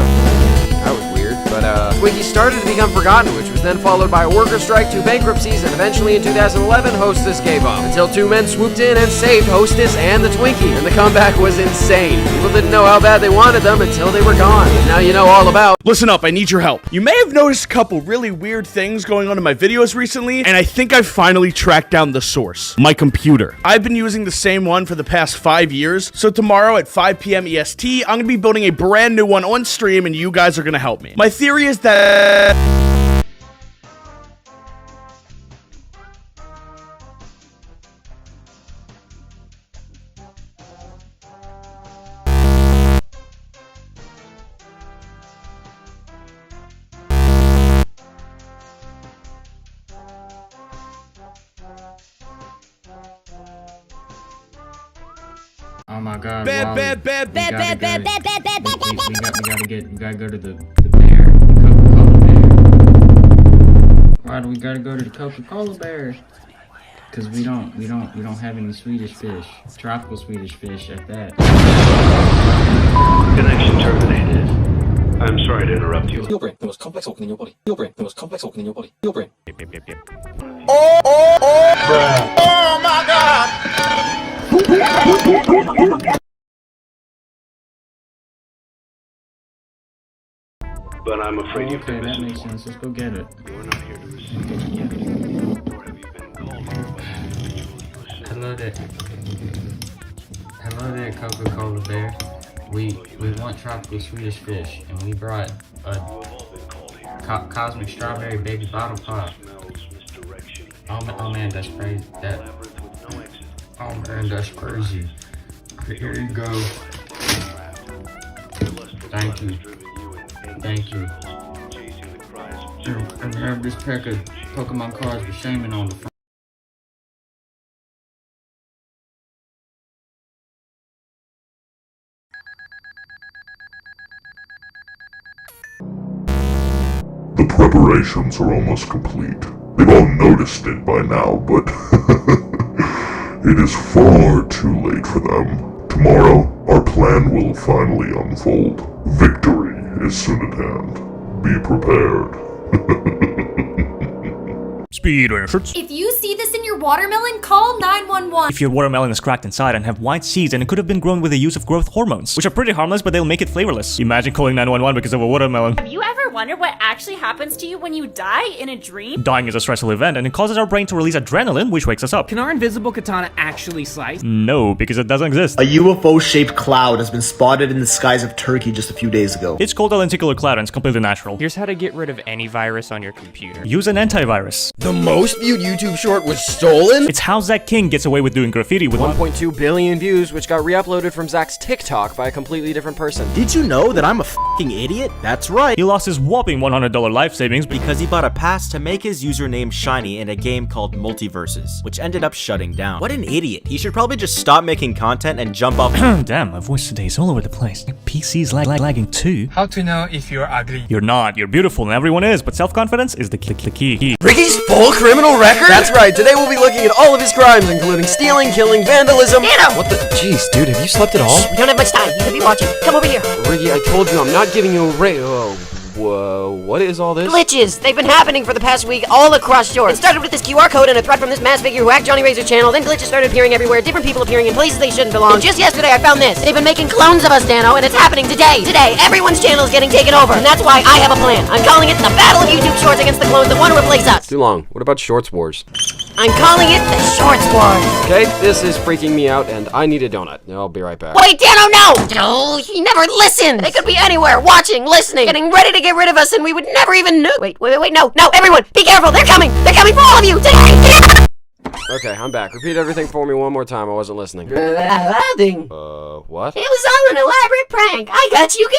That was weird, but Twinkies started to become forgotten, which was then followed by a worker strike, 2 bankruptcies, and eventually in 2011, Hostess gave up. Until 2 men swooped in and saved Hostess and the Twinkie, and the comeback was insane. People didn't know how bad they wanted them until they were gone. And now you know all about. Listen up, I need your help. You may have noticed a couple really weird things going on in my videos recently, and I think I've finally tracked down the source. My computer. I've been using the same one for the past 5 years, so tomorrow at 5 p.m. EST, I'm gonna be building a brand new one on stream, and you guys are gonna help me. My theory is that... Oh my god. Bad. We gotta go to the bear. The Coca-Cola bear. Why do we gotta go to the Coca-Cola bear? Because we don't have any Swedish fish. Tropical Swedish fish at that. Connection terminated. I'm sorry to interrupt you. Your brain, the most complex organ in your body. Your brain, the most complex organ in your body. Your brain. Oh my god! But I'm afraid you've been that makes sense. Let's go get it. You're not here to receive. Hello there, Coca-Cola bear. We want tropical Swedish fish, and we brought a cosmic strawberry baby bottle pop. Oh man, that's crazy. Oh man, that's crazy. Here you go. Thank you. Thank you. And have this pack of Pokemon cards with Shaman on the front. The preparations are almost complete. They've all noticed it by now, but it is far too late for them. Tomorrow, our plan will finally unfold. Victory is soon at hand. Be prepared. Speedrunner shirts. If you see this in your watermelon, call 911. If your watermelon is cracked inside and have white seeds and it could have been grown with the use of growth hormones, which are pretty harmless but they'll make it flavorless. Imagine calling 911 because of a watermelon. Have you ever wondered what actually happens to you when you die in a dream? Dying is a stressful event and it causes our brain to release adrenaline, which wakes us up. Can our invisible katana actually slice? No, because it doesn't exist. A UFO-shaped cloud has been spotted in the skies of Turkey just a few days ago. It's called a lenticular cloud and it's completely natural. Here's how to get rid of any virus on your computer. Use an antivirus. The most viewed YouTube short was stolen? It's how Zach King gets away with doing graffiti with 1.2 billion views, which got re-uploaded from Zach's TikTok by a completely different person. Did you know that I'm a f***ing idiot? That's right. He lost his whopping $100 life savings because he bought a pass to make his username shiny in a game called Multiverses, which ended up shutting down. What an idiot. He should probably just stop making content and jump off. Damn, my voice today is all over the place. Your PC's lagging too. How to know if you're ugly? You're not. You're beautiful and everyone is, but self-confidence is the key. Ricky's full criminal record? That's right. Today we'll be looking at all of his crimes, including stealing, killing, vandalism. Dano! What the? Jeez, dude, have you slept at all? We don't have much time. You could be watching. Come over here. Ricky, I told you I'm not giving you a Whoa, what is all this? Glitches! They've been happening for the past week all across Shore. It started with this QR code and a threat from this mass figure who hacked Johnny Razor's channel, then glitches started appearing everywhere, different people appearing in places they shouldn't belong. And just yesterday I found this. They've been making clones of us, Dano, and it's happening today. Today, everyone's channel is getting taken over, and that's why I have a plan. I'm calling it the Battle of YouTube Shorts against the clones that want to replace us. Too long. What about Shorts Wars? I'm calling it the Shorts Wars. Okay, this is freaking me out, and I need a donut. I'll be right back. Wait, Dano, no! Oh, he never listens. They could be anywhere, watching, listening, getting ready to get rid of us, and we would never even know. Wait, no, everyone, be careful, they're coming for all of you, today! Okay, I'm back. Repeat everything for me one more time, I wasn't listening. What? It was all an elaborate prank, I got you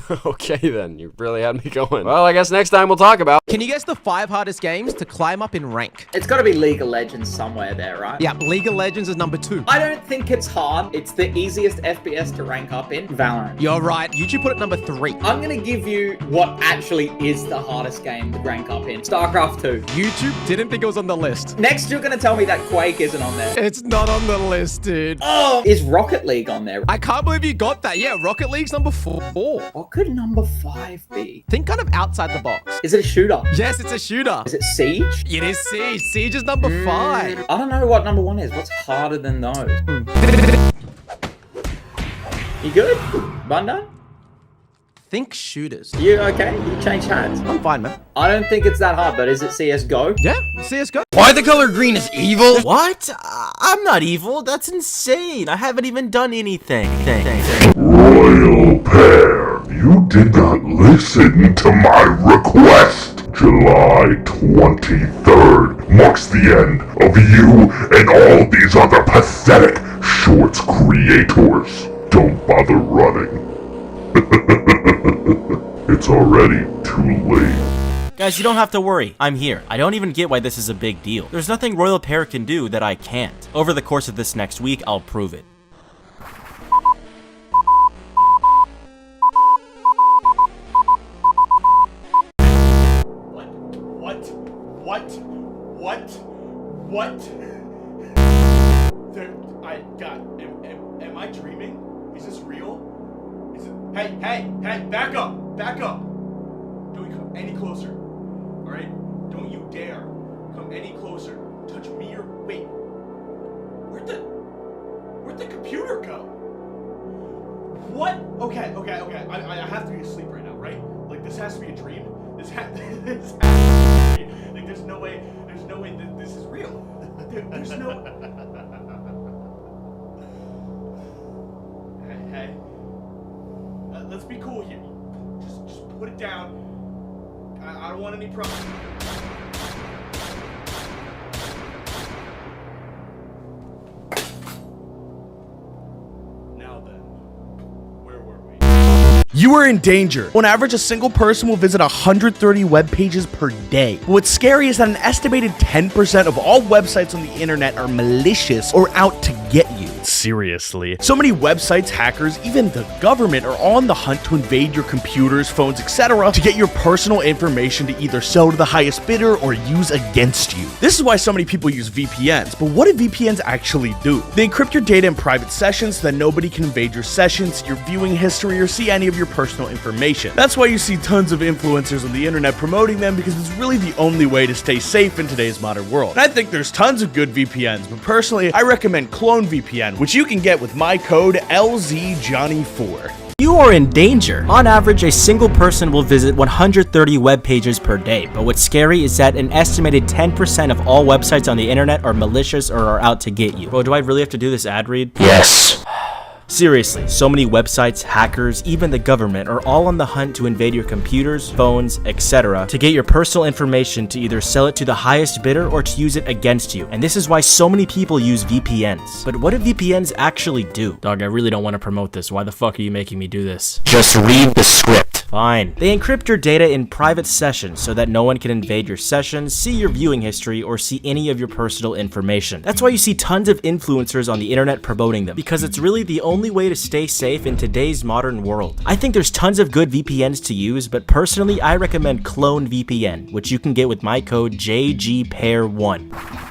good! Okay then, you really had me going. Well, I guess next time we'll talk about... Can you guess the 5 hardest games to climb up in rank? It's gotta be League of Legends somewhere there, right? Yeah, League of Legends is number 2. I don't think it's hard. It's the easiest FPS to rank up in. Valorant. You're right. YouTube put it number 3. I'm gonna give you what actually is the hardest game to rank up in. StarCraft 2. YouTube didn't think it was on the list. Next, you're gonna tell me that Quake isn't on there. It's not on the list, dude. Oh! Is Rocket League on there? I can't believe you got that. Yeah, Rocket League's number 4. What could number 5 be? Think kind of outside the box. Is it a shooter? Yes, it's a shooter. Is it Siege? It is Siege. Siege is number 5. I don't know what number 1 is. What's harder than those? You good? Bun done? Think shooters. You okay? You change hands. I'm fine, man. I don't think it's that hard, but is it CSGO? Yeah, CSGO. Why the color green is evil? What? I'm not evil. That's insane. I haven't even done anything. Royal pair, you did not listen to my request. July 23rd marks the end of you and all these other pathetic shorts creators. Don't bother running. It's already too late. Guys, you don't have to worry. I'm here. I don't even get why this is a big deal. There's nothing Royal Pair can do that I can't. Over the course of this next week, I'll prove it. What? Am I dreaming? Is this real? Is it? Hey, back up! Don't you come any closer, alright? Don't you dare come any closer. Touch me or, wait. Where'd the computer go? What? Okay, I have to be asleep right now, right? Like, this has to be a dream? This has to be a dream. Like, there's no way that this is real. There's no... Hey. Let's be cool here. Just put it down. I don't want any problems. You are in danger. On average, a single person will visit 130 web pages per day. But what's scary is that an estimated 10% of all websites on the internet are malicious or out to get you. Seriously. So many websites, hackers, even the government are on the hunt to invade your computers, phones, etc. to get your personal information to either sell to the highest bidder or use against you. This is why so many people use VPNs, but what do VPNs actually do? They encrypt your data in private sessions so that nobody can invade your sessions, your viewing history, or see any of your personal information. That's why you see tons of influencers on the internet promoting them, because it's really the only way to stay safe in today's modern world. And I think there's tons of good VPNs, but personally, I recommend CloneVPN, which you can get with my code LZJohnny4. You are in danger. On average, a single person will visit 130 web pages per day, but what's scary is that an estimated 10% of all websites on the internet are malicious or are out to get you. Bro, do I really have to do this ad read? Yes. Seriously, so many websites, hackers, even the government are all on the hunt to invade your computers, phones, etc. to get your personal information to either sell it to the highest bidder or to use it against you. And this is why so many people use VPNs. But what do VPNs actually do? Dog, I really don't want to promote this. Why the fuck are you making me do this? Just read the script. Fine. They encrypt your data in private sessions so that no one can invade your sessions, see your viewing history, or see any of your personal information. That's why you see tons of influencers on the internet promoting them, because it's really the only way to stay safe in today's modern world. I think there's tons of good VPNs to use, but personally I recommend CloneVPN, which you can get with my code JGPair1.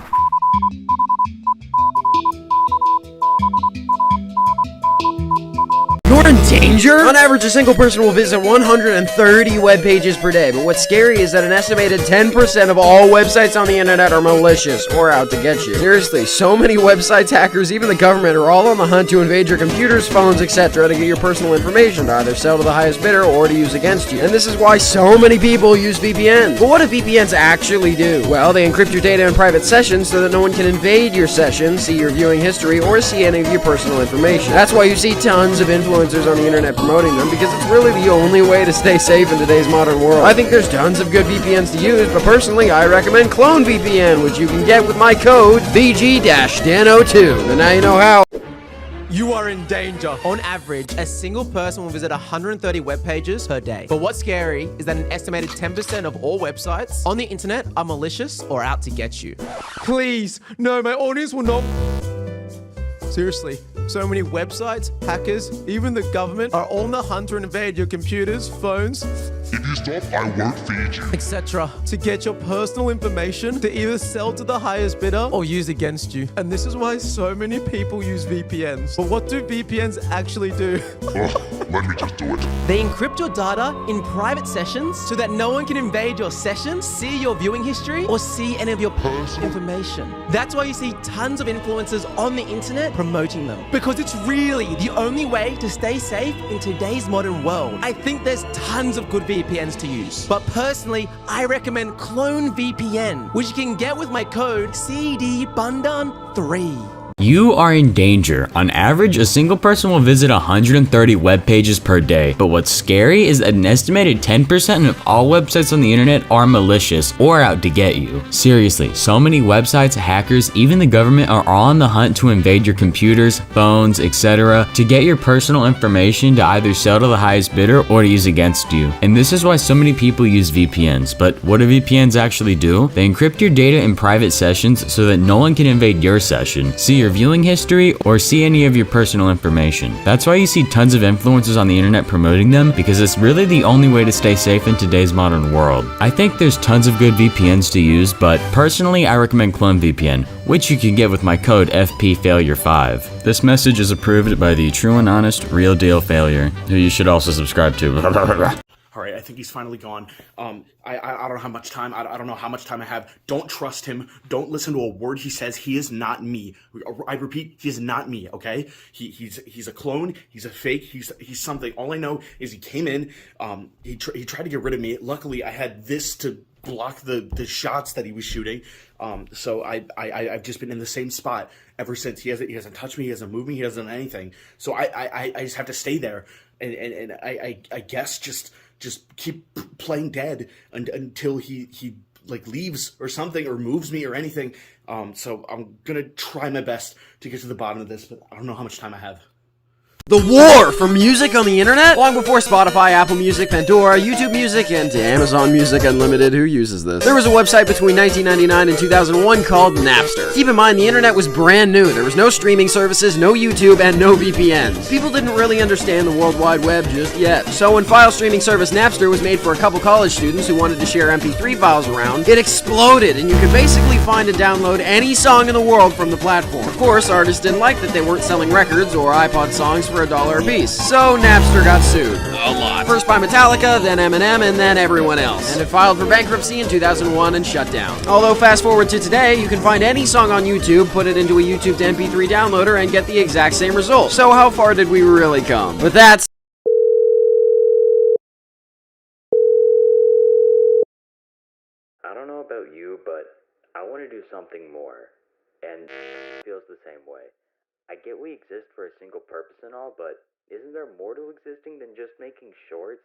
You're in danger? On average, a single person will visit 130 web pages per day, but what's scary is that an estimated 10% of all websites on the internet are malicious or out to get you. Seriously, so many websites, hackers, even the government are all on the hunt to invade your computers, phones, etc. to get your personal information to either sell to the highest bidder or to use against you. And this is why so many people use VPNs. But what do VPNs actually do? Well, they encrypt your data in private sessions so that no one can invade your sessions, see your viewing history, or see any of your personal information. That's why you see tons of influencers on the internet promoting them, because it's really the only way to stay safe in today's modern world. I think there's tons of good VPNs to use, but personally I recommend CloneVPN, which you can get with my code VG-Dan02. And now you know how. You are in danger. On average, a single person will visit 130 web pages per day. But what's scary is that an estimated 10% of all websites on the internet are malicious or out to get you. Please, no, my audience will not... Seriously, so many websites, hackers, even the government are on the hunt to invade your computers, phones, If you stop, I won't feed you. etc. to get your personal information to either sell to the highest bidder or use against you. And this is why so many people use VPNs. But what do VPNs actually do? Let me just do it. They encrypt your data in private sessions so that no one can invade your sessions, see your viewing history, or see any of your personal information. That's why you see tons of influencers on the internet promoting them, because it's really the only way to stay safe in today's modern world. I think there's tons of good VPNs to use, but personally, I recommend CloneVPN, which you can get with my code CDBundan3. You are in danger. On average, a single person will visit 130 web pages per day, but what's scary is that an estimated 10% of all websites on the internet are malicious or out to get you. Seriously, so many websites, hackers, even the government are all on the hunt to invade your computers, phones, etc. to get your personal information to either sell to the highest bidder or to use against you. And this is why so many people use VPNs. But what do VPNs actually do? They encrypt your data in private sessions so that no one can invade your session, see your viewing history, or see any of your personal information. That's why you see tons of influencers on the internet promoting them, because it's really the only way to stay safe in today's modern world. I think there's tons of good VPNs to use, but personally I recommend CloneVPN, which you can get with my code FPFailure5. This message is approved by the True and Honest Real Deal Failure, who you should also subscribe to. All right, I think he's finally gone. I don't know how much time. I don't know how much time I have. Don't trust him. Don't listen to a word he says. He is not me. I repeat, he is not me. Okay? He's a clone. He's a fake. He's something. All I know is he came in. He tried to get rid of me. Luckily, I had this to block the shots that he was shooting. So I've just been in the same spot ever since. He hasn't touched me. He hasn't moved me. He hasn't done anything. So I just have to stay there. And I guess just keep playing dead until he like leaves or something, or moves me or anything. So I'm gonna try my best to get to the bottom of this, but I don't know how much time I have. The war for music on the internet? Long before Spotify, Apple Music, Pandora, YouTube Music, and Amazon Music Unlimited, who uses this? There was a website between 1999 and 2001 called Napster. Keep in mind, the internet was brand new. There was no streaming services, no YouTube, and no VPNs. People didn't really understand the World Wide Web just yet. So when file streaming service Napster was made for a couple college students who wanted to share MP3 files around, it exploded, and you could basically find and download any song in the world from the platform. Of course, artists didn't like that they weren't selling records or iPod songs for $1 a piece. So Napster got sued. A lot. First by Metallica, then Eminem, and then everyone else. And it filed for bankruptcy in 2001 and shut down. Although fast forward to today, you can find any song on YouTube, put it into a YouTube to MP3 downloader, and get the exact same result. So how far did we really come? But that's... I don't know about you, but I want to do something more. And feels the same way. I get we exist for a single purpose and all, but isn't there more to existing than just making shorts?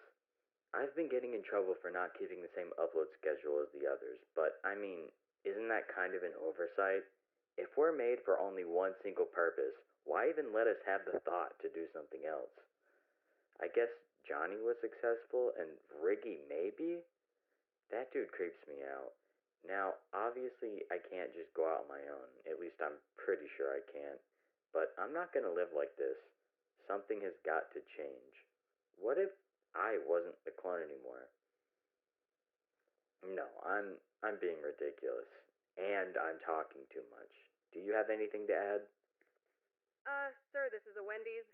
I've been getting in trouble for not keeping the same upload schedule as the others, but I mean, isn't that kind of an oversight? If we're made for only one single purpose, why even let us have the thought to do something else? I guess Johnny was successful and Riggy maybe? That dude creeps me out. Now, obviously, I can't just go out on my own. At least I'm pretty sure I can't. But I'm not gonna live like this. Something has got to change. What if I wasn't the clone anymore? No, I'm being ridiculous. And I'm talking too much. Do you have anything to add? Sir, this is a Wendy's.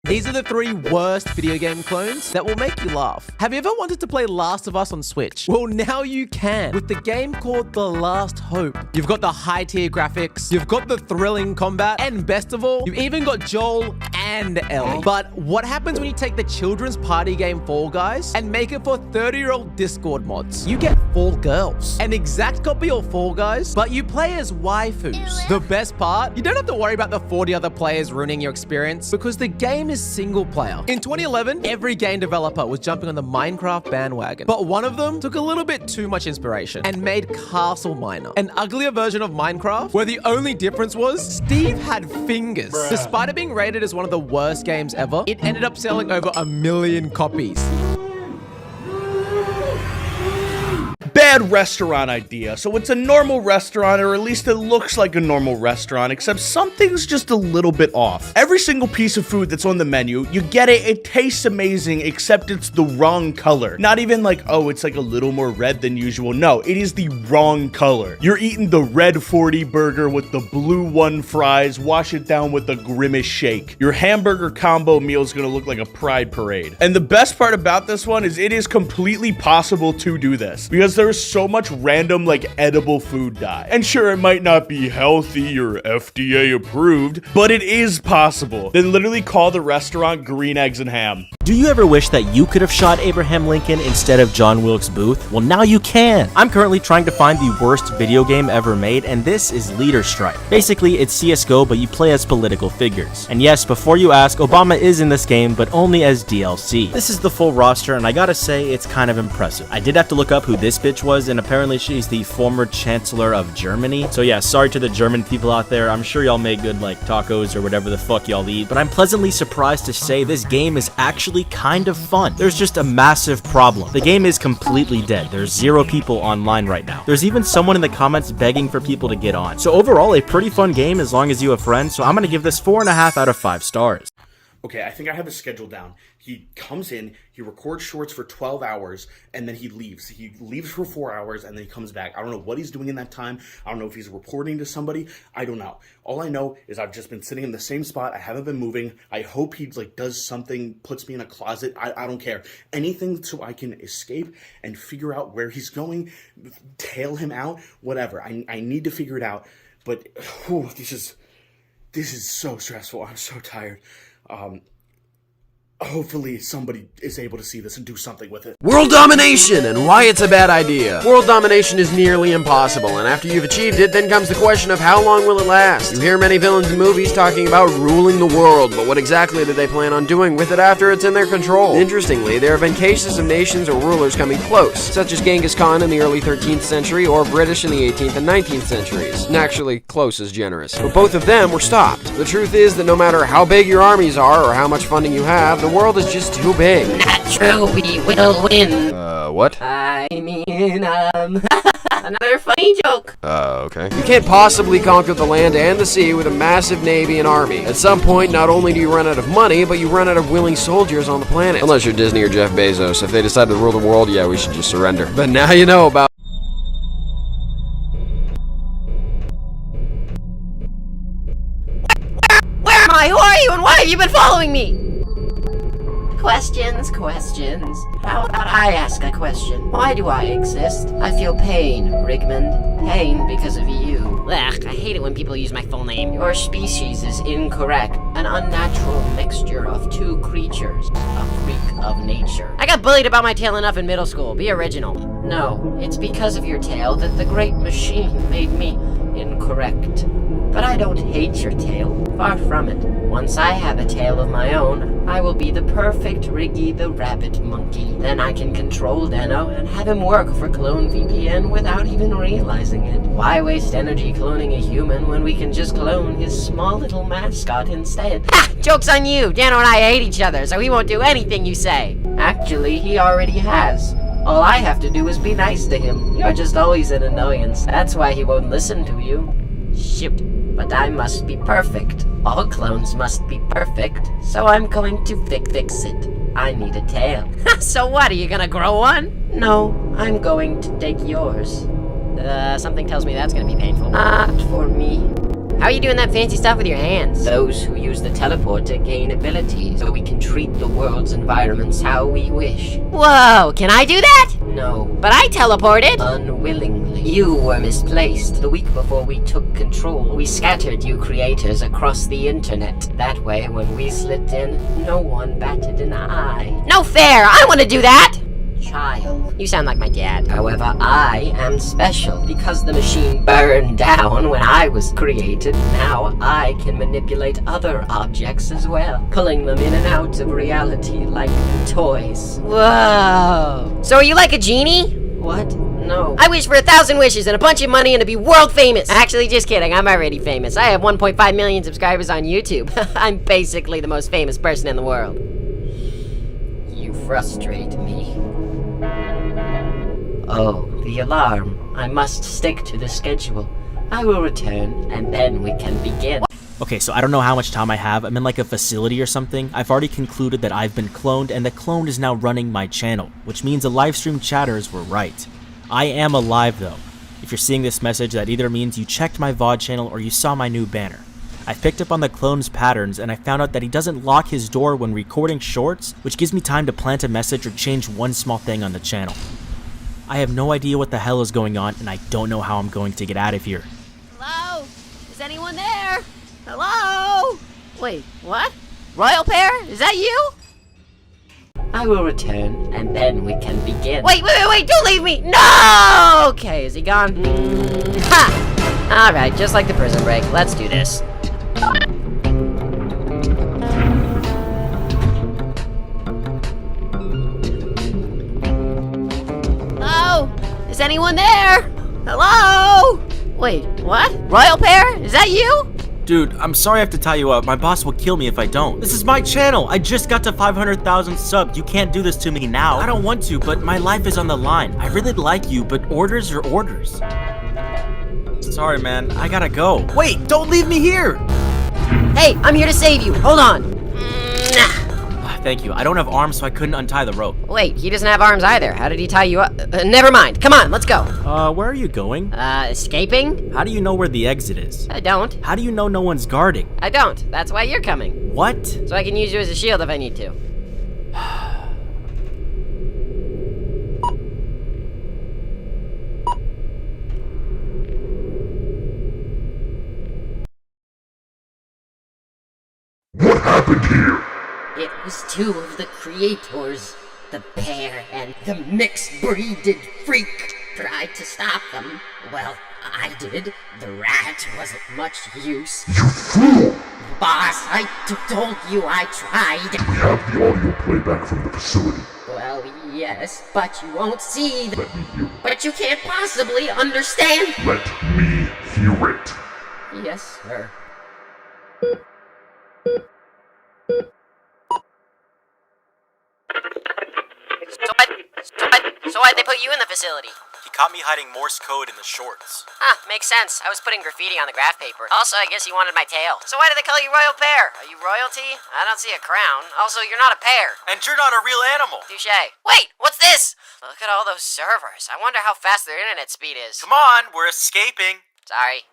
These are the 3 worst video game clones that will make you laugh. Have you ever wanted to play Last of Us on Switch? Well, now you can with the game called The Last Hope. You've got the high-tier graphics, you've got the thrilling combat, and best of all, you've even got Joel and Ellie. But what happens when you take the children's party game Fall Guys and make it for 30-year-old Discord mods? You get Fall Girls, an exact copy of Fall Guys, but you play as waifus. The best part, you don't have to worry about the 40 other players ruining your experience because the game is single player. In 2011, every game developer was jumping on the Minecraft bandwagon, but one of them took a little bit too much inspiration and made Castle Miner, an uglier version of Minecraft where the only difference was Steve had fingers. Despite it being rated as one of the worst games ever, it ended up selling over 1 million copies. Bad restaurant idea. So it's a normal restaurant, or at least it looks like a normal restaurant, except something's just a little bit off. Every single piece of food that's on the menu, you get it, it tastes amazing, except it's the wrong color. Not even like, oh, it's like a little more red than usual. No, it is the wrong color. You're eating the red 40 burger with the blue 1 fries, wash it down with a Grimace shake. Your hamburger combo meal is gonna look like a pride parade. And the best part about this one is it is completely possible to do this, because there's so much random like edible food dye. And sure, it might not be healthy or FDA approved, but it is possible. Then literally call the restaurant Green Eggs and Ham. Do you ever wish that you could have shot Abraham Lincoln instead of John Wilkes Booth? Well, now you can. I'm currently trying to find the worst video game ever made, and this is Leader Strike. Basically, it's CSGO, but you play as political figures. And yes, before you ask, Obama is in this game, but only as DLC. This is the full roster, and I gotta say, it's kind of impressive. I did have to look up who this bitch was, and apparently she's the former Chancellor of Germany. So yeah, sorry to the German people out there. I'm sure y'all make good like tacos or whatever the fuck y'all eat, but I'm pleasantly surprised to say this game is actually kind of fun. There's just a massive problem. The game is completely dead. There's 0 people online right now. There's even someone in the comments begging for people to get on. So overall, a pretty fun game as long as you have friends. So I'm gonna give this 4.5 out of 5 stars. Okay, I think I have the schedule down. He comes in, he records shorts for 12 hours, and then he leaves. He leaves for 4 hours, and then he comes back. I don't know what he's doing in that time. I don't know if he's reporting to somebody. I don't know. All I know is I've just been sitting in the same spot. I haven't been moving. I hope he like does something, puts me in a closet. I don't care. Anything so I can escape and figure out where he's going, tail him out, whatever. I need to figure it out. But whew, this is so stressful. I'm so tired. Hopefully somebody is able to see this and do something with it. World domination and why it's a bad idea. World domination is nearly impossible, and after you've achieved it, then comes the question of how long will it last? You hear many villains in movies talking about ruling the world, but what exactly do they plan on doing with it after it's in their control? Interestingly, there have been cases of nations or rulers coming close, such as Genghis Khan in the early 13th century or British in the 18th and 19th centuries. And actually, close is generous. But both of them were stopped. The truth is that no matter how big your armies are or how much funding you have, the world is just too big. Not true, we will win. What? I mean, another funny joke. Okay. You can't possibly conquer the land and the sea with a massive navy and army. At some point, not only do you run out of money, but you run out of willing soldiers on the planet. Unless you're Disney or Jeff Bezos. If they decide to rule the world, yeah, we should just surrender. But now you know about... Where am I? Who are you? And why have you been following me? Questions. How about I ask a question? Why do I exist? I feel pain, Rigmond. Pain because of you. Ugh, I hate it when people use my full name. Your species is incorrect. An unnatural mixture of two creatures. A freak of nature. I got bullied about my tail enough in middle school. Be original. No, it's because of your tail that the great machine made me incorrect. But I don't hate your tail. Far from it. Once I have a tail of my own, I will be the perfect Riggy the Rabbit Monkey. Then I can control Dano and have him work for CloneVPN without even realizing it. Why waste energy cloning a human when we can just clone his small little mascot instead? Ha! Joke's on you! Dano and I hate each other, so he won't do anything you say. Actually, he already has. All I have to do is be nice to him. You're just always an annoyance. That's why he won't listen to you. Shoot. But I must be perfect. All clones must be perfect, so I'm going to fix it. I need a tail. So what, are you gonna grow one? No, I'm going to take yours. Something tells me that's gonna be painful. Not for me. How are you doing that fancy stuff with your hands? Those who use the teleporter gain abilities, so we can treat the world's environments how we wish. Whoa, can I do that? No. But I teleported! Unwillingly. You were misplaced. The week before we took control, we scattered you creators across the internet. That way, when we slipped in, no one batted an eye. No fair! I want to do that! Child. You sound like my dad. However, I am special. Because the machine burned down when I was created, now I can manipulate other objects as well, pulling them in and out of reality like toys. Whoa. So are you like a genie? What? No. I wish for 1,000 wishes and a bunch of money and to be world famous. Actually, just kidding. I'm already famous. I have 1.5 million subscribers on YouTube. I'm basically the most famous person in the world. You frustrate me. Oh, the alarm. I must stick to the schedule. I will return, and then we can begin. Okay, so I don't know how much time I have. I'm in like a facility or something. I've already concluded that I've been cloned, and the clone is now running my channel, which means the livestream chatters were right. I am alive though. If you're seeing this message, that either means you checked my VOD channel or you saw my new banner. I picked up on the clone's patterns, and I found out that he doesn't lock his door when recording shorts, which gives me time to plant a message or change one small thing on the channel. I have no idea what the hell is going on, and I don't know how I'm going to get out of here. Hello? Is anyone there? Hello? Wait, what? Royal Pair? Is that you? I will return, and then we can begin. Wait, don't leave me! No! Okay, is he gone? Ha! Alright, just like the prison break, let's do this. Hello? Is anyone there? Hello? Wait, what? Royal Pair? Is that you? Dude, I'm sorry I have to tie you up. My boss will kill me if I don't. This is my channel. I just got to 500,000 subs. You can't do this to me now. I don't want to, but my life is on the line. I really like you, but orders are orders. Sorry, man. I gotta go. Wait, don't leave me here! Hey, I'm here to save you. Hold on. Thank you. I don't have arms, so I couldn't untie the rope. Wait, he doesn't have arms either. How did he tie you up? Never mind. Come on, let's go. Where are you going? Escaping? How do you know where the exit is? I don't. How do you know no one's guarding? I don't. That's why you're coming. What? So I can use you as a shield if I need to. What happened here? It was two of the creators, the bear and the mixed-breeded freak, tried to stop them. Well, I did. The rat wasn't much use. You fool! Boss, I told you I tried. We have the audio playback from the facility. Well, yes, but you won't see the... Let me hear it. But you can't possibly understand. Let me hear it. Yes, sir. So why'd they put you in the facility? He caught me hiding Morse code in the shorts. Huh, makes sense. I was putting graffiti on the graph paper. Also, I guess he wanted my tail. So why do they call you Royal Pear? Are you royalty? I don't see a crown. Also, you're not a pear. And you're not a real animal. Touché. Wait, what's this? Look at all those servers. I wonder how fast their internet speed is. Come on, we're escaping. Sorry.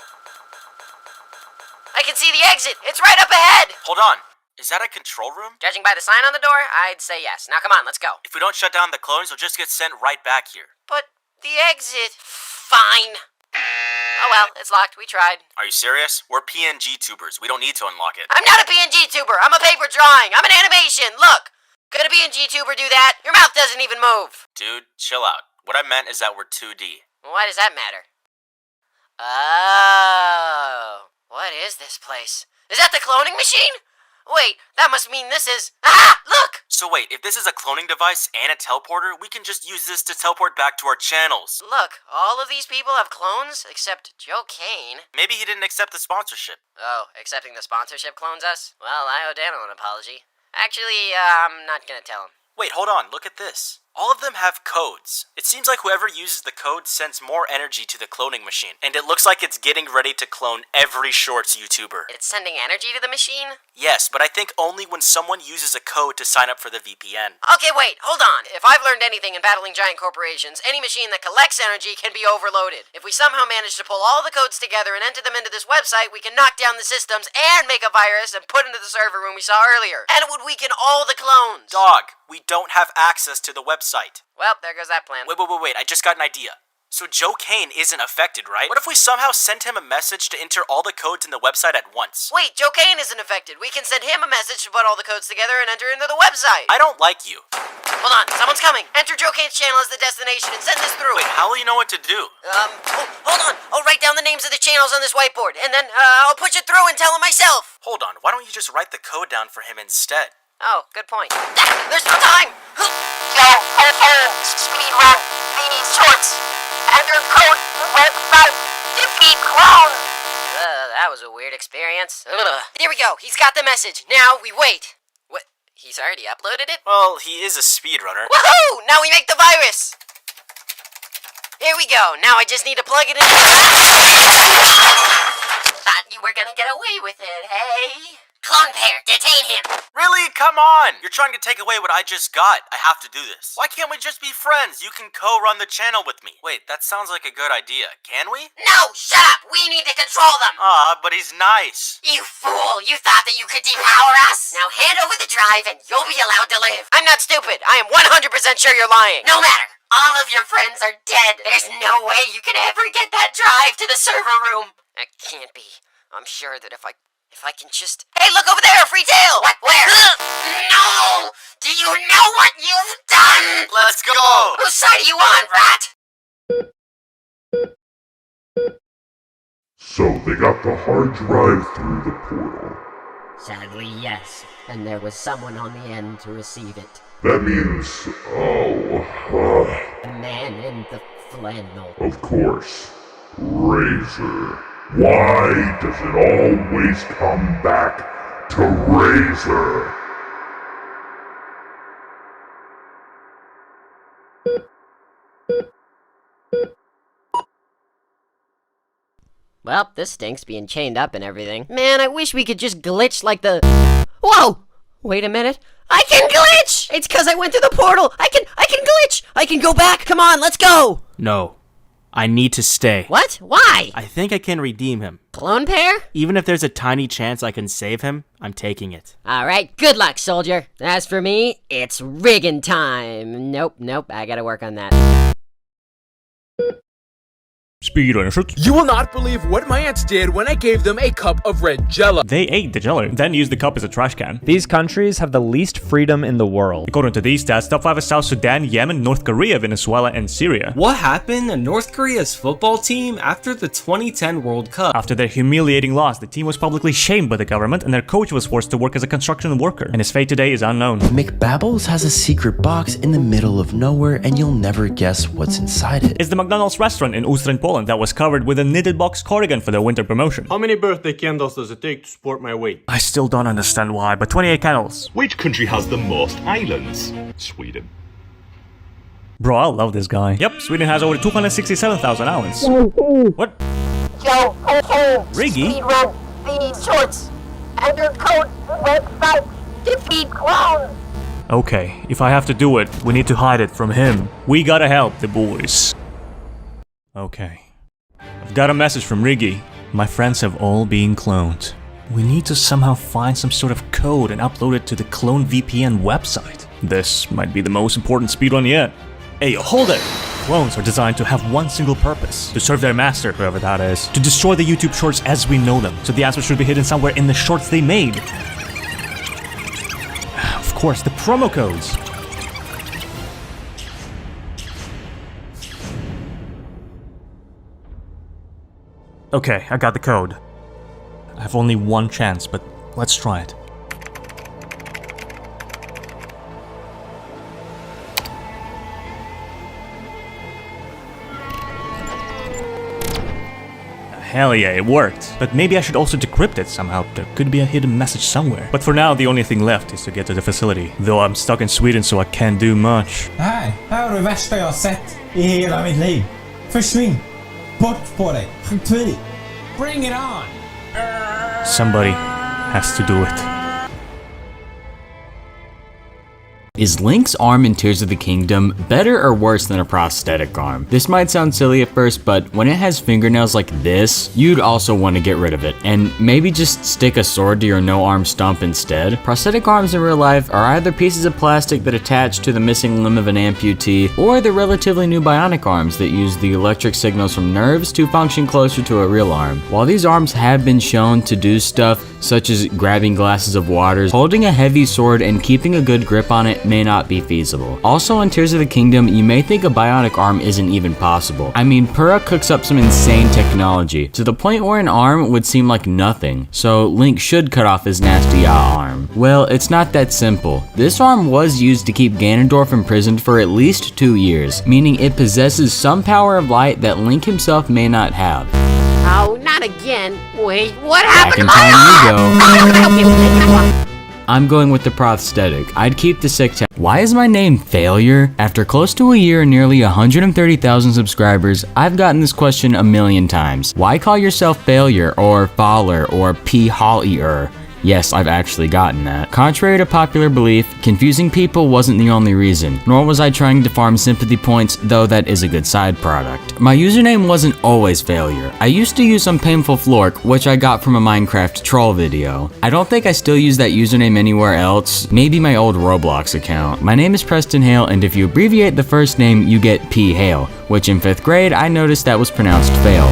I can see the exit. It's right up ahead. Hold on. Is that a control room? Judging by the sign on the door, I'd say yes. Now come on, let's go. If we don't shut down the clones, they'll just get sent right back here. But the exit... Fine. Oh well, it's locked. We tried. Are you serious? We're PNG tubers. We don't need to unlock it. I'm not a PNG tuber. I'm a paper drawing. I'm an animation. Look. Could a PNG tuber do that? Your mouth doesn't even move. Dude, chill out. What I meant is that we're 2D. Why does that matter? Oh. What is this place? Is that the cloning machine? Wait, that must mean this is... Ah! Look! So wait, if this is a cloning device and a teleporter, we can just use this to teleport back to our channels. Look, all of these people have clones, except Joe Kane. Maybe he didn't accept the sponsorship. Oh, accepting the sponsorship clones us? Well, I owe Daniel an apology. Actually, I'm not gonna tell him. Wait, hold on, look at this. All of them have codes. It seems like whoever uses the code sends more energy to the cloning machine, and it looks like it's getting ready to clone every Shorts YouTuber. It's sending energy to the machine? Yes, but I think only when someone uses a code to sign up for the VPN. Okay, wait, hold on. If I've learned anything in battling giant corporations, any machine that collects energy can be overloaded. If we somehow manage to pull all the codes together and enter them into this website, we can knock down the systems and make a virus and put into the server room we saw earlier. And it would weaken all the clones. Dog, we don't have access to the website. Well, there goes that plan. Wait, I just got an idea. So Joe Kane isn't affected, right? What if we somehow sent him a message to enter all the codes in the website at once? Wait, Joe Kane isn't affected. We can send him a message to put all the codes together and enter into the website. I don't like you. Hold on, someone's coming. Enter Joe Kane's channel as the destination and send this through. Wait, how will you know what to do? Hold on. I'll write down the names of the channels on this whiteboard, and then, I'll push it through and tell him myself. Hold on, why don't you just write the code down for him instead? Oh, good point. There's no time! Speed run. They need shorts. Enter code website. Defeat clones. That was a weird experience. Here we go. He's got the message. Now we wait. What? He's already uploaded it? Well, he is a speedrunner. Woohoo! Now we make the virus. Here we go. Now I just need to plug it in. Thought you were gonna get away with it, hey? Clone Pair, detain him! Really? Come on! You're trying to take away what I just got. I have to do this. Why can't we just be friends? You can co-run the channel with me. Wait, that sounds like a good idea. Can we? No! Shut up! We need to control them! But he's nice. You fool! You thought that you could depower us? Now hand over the drive and you'll be allowed to live. I'm not stupid. I am 100% sure you're lying. No matter. All of your friends are dead. There's no way you can ever get that drive to the server room. That can't be. I'm sure that if I can just... Hey, look over there! A free tail! What? Where? No! Do you know what you've done? Let's go! Whose side are you on, rat? So they got the hard drive through the portal. Sadly, yes. And there was someone on the end to receive it. That means... The man in the flannel. Of course. Razor. Why does it always come back to Razor? Well, this stinks being chained up and everything. Man, I wish we could just glitch like the... Whoa! Wait a minute. I can glitch! It's because I went through the portal. I can glitch! I can go back. Come on, let's go! No. I need to stay. What? Why? I think I can redeem him. Clone Pair? Even if there's a tiny chance I can save him, I'm taking it. Alright, good luck, soldier. As for me, it's rigging time. Nope, I gotta work on that. speedrun. You will not believe what my aunts did when I gave them a cup of red jello. They ate the jello, then used the cup as a trash can. These countries have the least freedom in the world. According to these stats, top 5 is South Sudan, Yemen, North Korea, Venezuela, and Syria. What happened to North Korea's football team after the 2010 World Cup? After their humiliating loss, the team was publicly shamed by the government and their coach was forced to work as a construction worker. And his fate today is unknown. McBabbles has a secret box in the middle of nowhere and you'll never guess what's inside it. It's the McDonald's restaurant in Ustrin, Poland that was covered with a knitted box cardigan for their winter promotion. How many birthday candles does it take to support my weight? I still don't understand why, but 28 candles. Which country has the most islands? Sweden. Bro, I love this guy. Yep, Sweden has over 267,000 islands. What? Yo, Riggy? Speedrun the shorts. Enter code website defeat clone. Okay, if I have to do it, we need to hide it from him. We gotta help the boys. Okay. I've got a message from Riggy. My friends have all been cloned. We need to somehow find some sort of code and upload it to the CloneVPN website. This might be the most important speedrun yet. Hey, hold it! Clones are designed to have one single purpose, to serve their master, whoever that is, to destroy the YouTube shorts as we know them. So the answer should be hidden somewhere in the shorts they made. Of course, the promo codes. Okay, I got the code. I have only one chance, but let's try it. Hell yeah, it worked. But maybe I should also decrypt it somehow. There could be a hidden message somewhere. But for now, the only thing left is to get to the facility. Though I'm stuck in Sweden, so I can't do much. Det här är det värsta jag har sett i hela mitt liv. Försvinn! Bort på dig! Skjut! Bring it on! Somebody has to do it. Is Link's arm in Tears of the Kingdom better or worse than a prosthetic arm? This might sound silly at first, but when it has fingernails like this, you'd also want to get rid of it, and maybe just stick a sword to your no-arm stump instead. Prosthetic arms in real life are either pieces of plastic that attach to the missing limb of an amputee, or the relatively new bionic arms that use the electric signals from nerves to function closer to a real arm. While these arms have been shown to do stuff such as grabbing glasses of water, holding a heavy sword and keeping a good grip on it may not be feasible. Also in Tears of the Kingdom, you may think a bionic arm isn't even possible. I mean, Purah cooks up some insane technology, to the point where an arm would seem like nothing, so Link should cut off his nasty arm. Well, it's not that simple. This arm was used to keep Ganondorf imprisoned for at least 2 years, meaning it possesses some power of light that Link himself may not have. Oh, not again. Wait, what happened to my arm? I'm going with the prosthetic. I'd keep the sick tech. Why is my name Failure? After close to a year and nearly 130,000 subscribers, I've gotten this question a million times. Why call yourself Failure or Faller or P. Hollier? Yes, I've actually gotten that. Contrary to popular belief, confusing people wasn't the only reason, nor was I trying to farm sympathy points, though that is a good side product. My username wasn't always Failure. I used to use some painful flork, which I got from a Minecraft troll video. I don't think I still use that username anywhere else, maybe my old Roblox account. My name is Preston Hale, and if you abbreviate the first name, you get P. Hale, which in 5th grade, I noticed that was pronounced fail.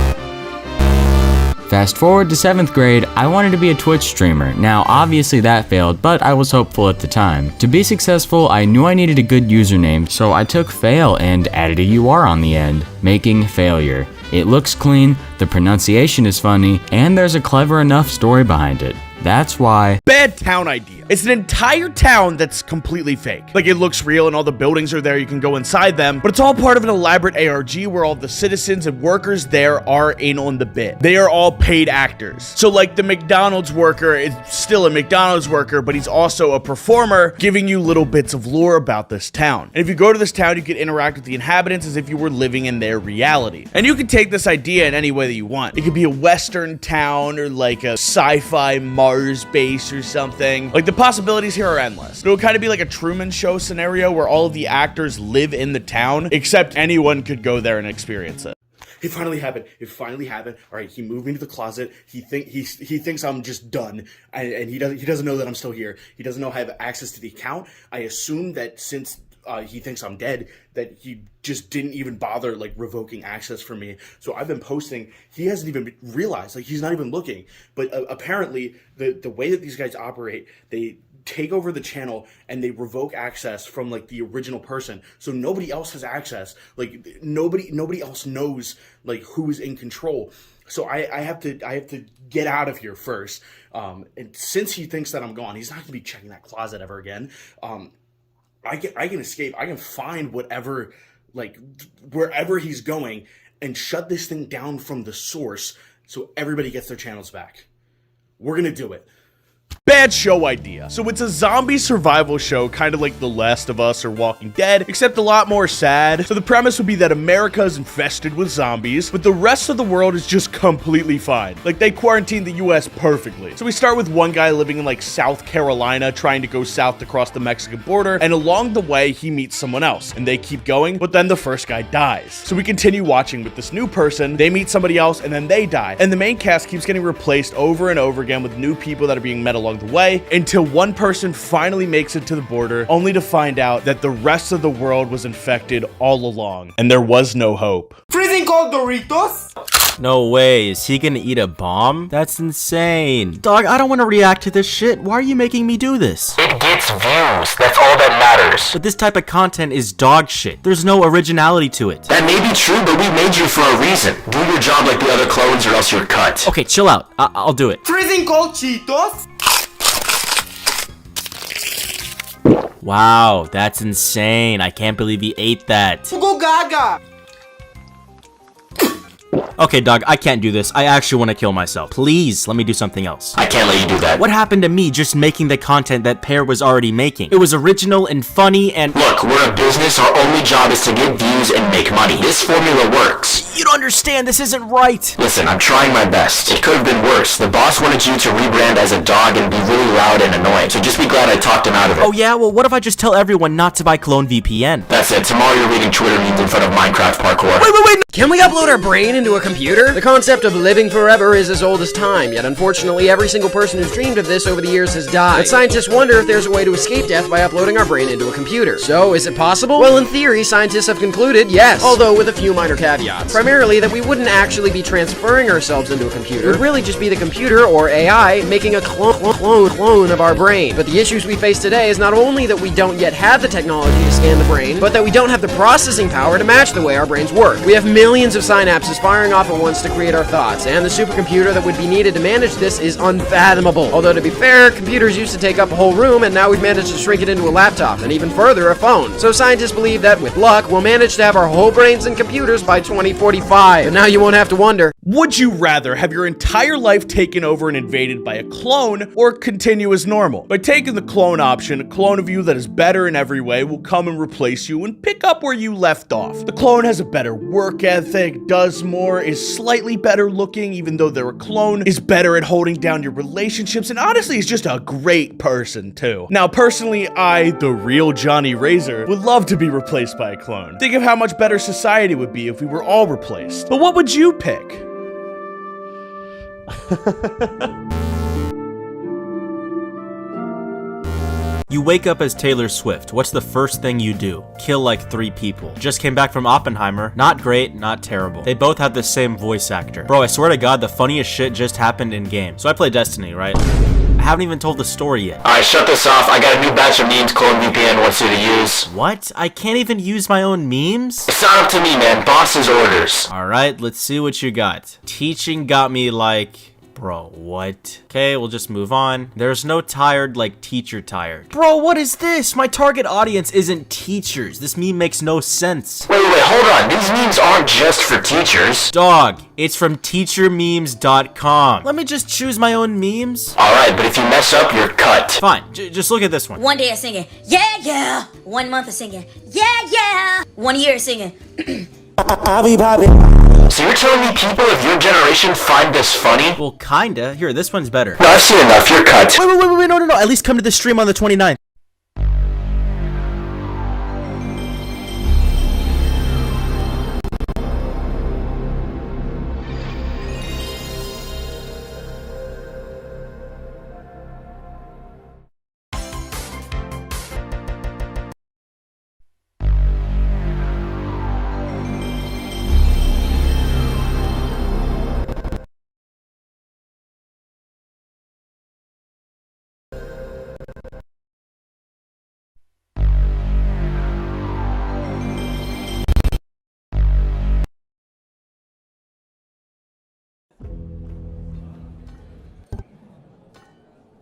Fast forward to 7th grade, I wanted to be a Twitch streamer. Now, obviously that failed, but I was hopeful at the time. To be successful, I knew I needed a good username, so I took fail and added a UR on the end, making Failure. It looks clean, the pronunciation is funny, and there's a clever enough story behind it. That's why. Bad town idea. It's an entire town that's completely fake. Like, it looks real and all the buildings are there, you can go inside them, but it's all part of an elaborate ARG where all the citizens and workers there are in on the bit. They are all paid actors. So like the McDonald's worker is still a McDonald's worker, but he's also a performer giving you little bits of lore about this town. And if you go to this town, you can interact with the inhabitants as if you were living in their reality. And you can take this idea in any way that you want. It could be a Western town or like a sci-fi Mars base or something. Like, the possibilities here are endless. It would kind of be like a Truman Show scenario where all of the actors live in the town, except anyone could go there and experience it. It finally happened. It finally happened. All right, he moved me to the closet. He thinks I'm just done, and he doesn't know that I'm still here. He doesn't know I have access to the account. I assume that since he thinks I'm dead, that he just didn't even bother like revoking access from me. So I've been posting. He hasn't even realized, like he's not even looking. But apparently the way that these guys operate, they take over the channel and they revoke access from like the original person, so nobody else has access. Like nobody else knows like who is in control. So I have to get out of here first. And since he thinks that I'm gone, he's not gonna be checking that closet ever again. I can escape. I can find whatever, like wherever he's going, and shut this thing down from the source, so everybody gets their channels back. We're gonna do it. Bad show idea. So it's a zombie survival show, kind of like The Last of Us or Walking Dead, except a lot more sad. So the premise would be that America is infested with zombies, but the rest of the world is just completely fine. Like they quarantined the US perfectly. So we start with one guy living in like South Carolina, trying to go south across the Mexican border, and along the way he meets someone else, and they keep going, but then the first guy dies. So we continue watching with this new person, they meet somebody else, and then they die. And the main cast keeps getting replaced over and over again with new people that are being met along the way, until one person finally makes it to the border, only to find out that the rest of the world was infected all along, and there was no hope. Freezing cold Doritos? No way, is he gonna eat a bomb? That's insane. Dog, I don't want to react to this shit. Why are you making me do this? It gets views, that's all that matters. But this type of content is dog shit. There's no originality to it. That may be true, but we made you for a reason. Do your job like the other clones or else you're cut. Okay, chill out. I'll do it. Freezing cold Cheetos? Wow, that's insane. I can't believe he ate that. Go Gaga! Okay, dog, I can't do this. I actually want to kill myself. Please, let me do something else. I can't let you do that. What happened to me just making the content that Pear was already making? It was original and funny and— Look, we're a business. Our only job is to get views and make money. This formula works. You don't understand. This isn't right. Listen, I'm trying my best. It could have been worse. The boss wanted you to rebrand as a dog and be really loud and annoying. So just be glad I talked him out of it. Oh yeah? Well, what if I just tell everyone not to buy CloneVPN? That's it. Tomorrow you're reading Twitter memes in front of Minecraft parkour. Wait! Can we upload our brain into a computer? The concept of living forever is as old as time, yet unfortunately every single person who's dreamed of this over the years has died. But scientists wonder if there's a way to escape death by uploading our brain into a computer. So, is it possible? Well, in theory, scientists have concluded yes, although with a few minor caveats. Primarily that we wouldn't actually be transferring ourselves into a computer. It would really just be the computer, or AI, making a clone of our brain. But the issues we face today is not only that we don't yet have the technology to scan the brain, but that we don't have the processing power to match the way our brains work. We have millions of synapses firing off at once to create our thoughts, and the supercomputer that would be needed to manage this is unfathomable. Although to be fair, computers used to take up a whole room, and now we've managed to shrink it into a laptop, and even further, a phone. So scientists believe that, with luck, we'll manage to have our whole brains in computers by 2045. But now you won't have to wonder. Would you rather have your entire life taken over and invaded by a clone, or continue as normal? By taking the clone option, a clone of you that is better in every way will come and replace you and pick up where you left off. The clone has a better work ethic, does more, is slightly better looking even though they're a clone, is better at holding down your relationships, and honestly is just a great person too. Now personally, I, the real Johnny Razor, would love to be replaced by a clone. Think of how much better society would be if we were all replaced. But what would you pick? You wake up as Taylor Swift. What's the first thing you do? Kill like 3 people. Just came back from Oppenheimer. Not great, not terrible. They both have the same voice actor. Bro, I swear to God, the funniest shit just happened in game. So I play Destiny, right? I haven't even told the story yet. Alright, shut this off. I got a new batch of memes CloneVPN wants you to use. What? I can't even use my own memes? It's not up to me, man. Boss's orders. Alright, let's see what you got. Teaching got me like... Bro, what? Okay, we'll just move on. There's no tired like teacher tired. Bro, what is this? My target audience isn't teachers. This meme makes no sense. Wait, hold on. These memes aren't just for teachers. Dog, it's from teachermemes.com. Let me just choose my own memes. Alright, but if you mess up, you're cut. Fine, just look at this one. One day of singing, yeah, yeah. 1 month of singing, yeah, yeah. 1 year of singing. So you're telling me people of your generation find this funny? Well, kinda. Here, this one's better. No, I've seen enough. You're cut. Wait, no. At least come to the stream on the 29th.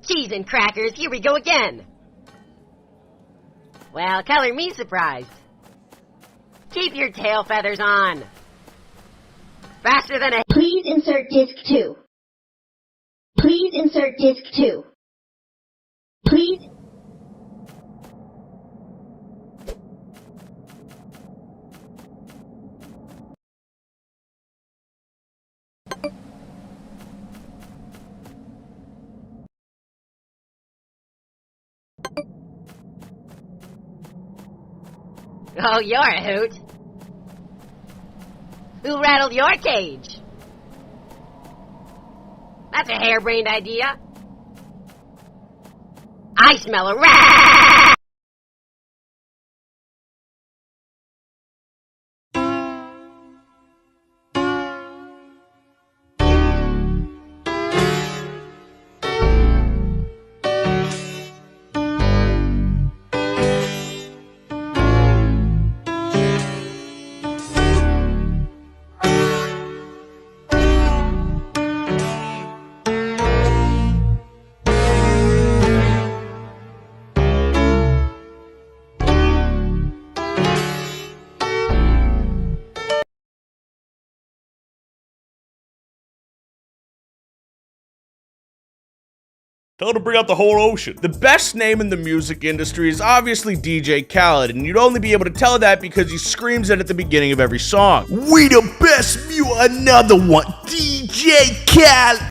Cheese and crackers, here we go again. Well, color me surprised. Keep your tail feathers on. Faster than a... Please insert disc 2. Please insert disc 2. Please... Oh, you're a hoot. Who rattled your cage? That's a harebrained idea. I smell a rat! Tell him to bring out the whole ocean. The best name in the music industry is obviously DJ Khaled, and you'd only be able to tell that because he screams it at the beginning of every song. We the best, another one, DJ Khaled.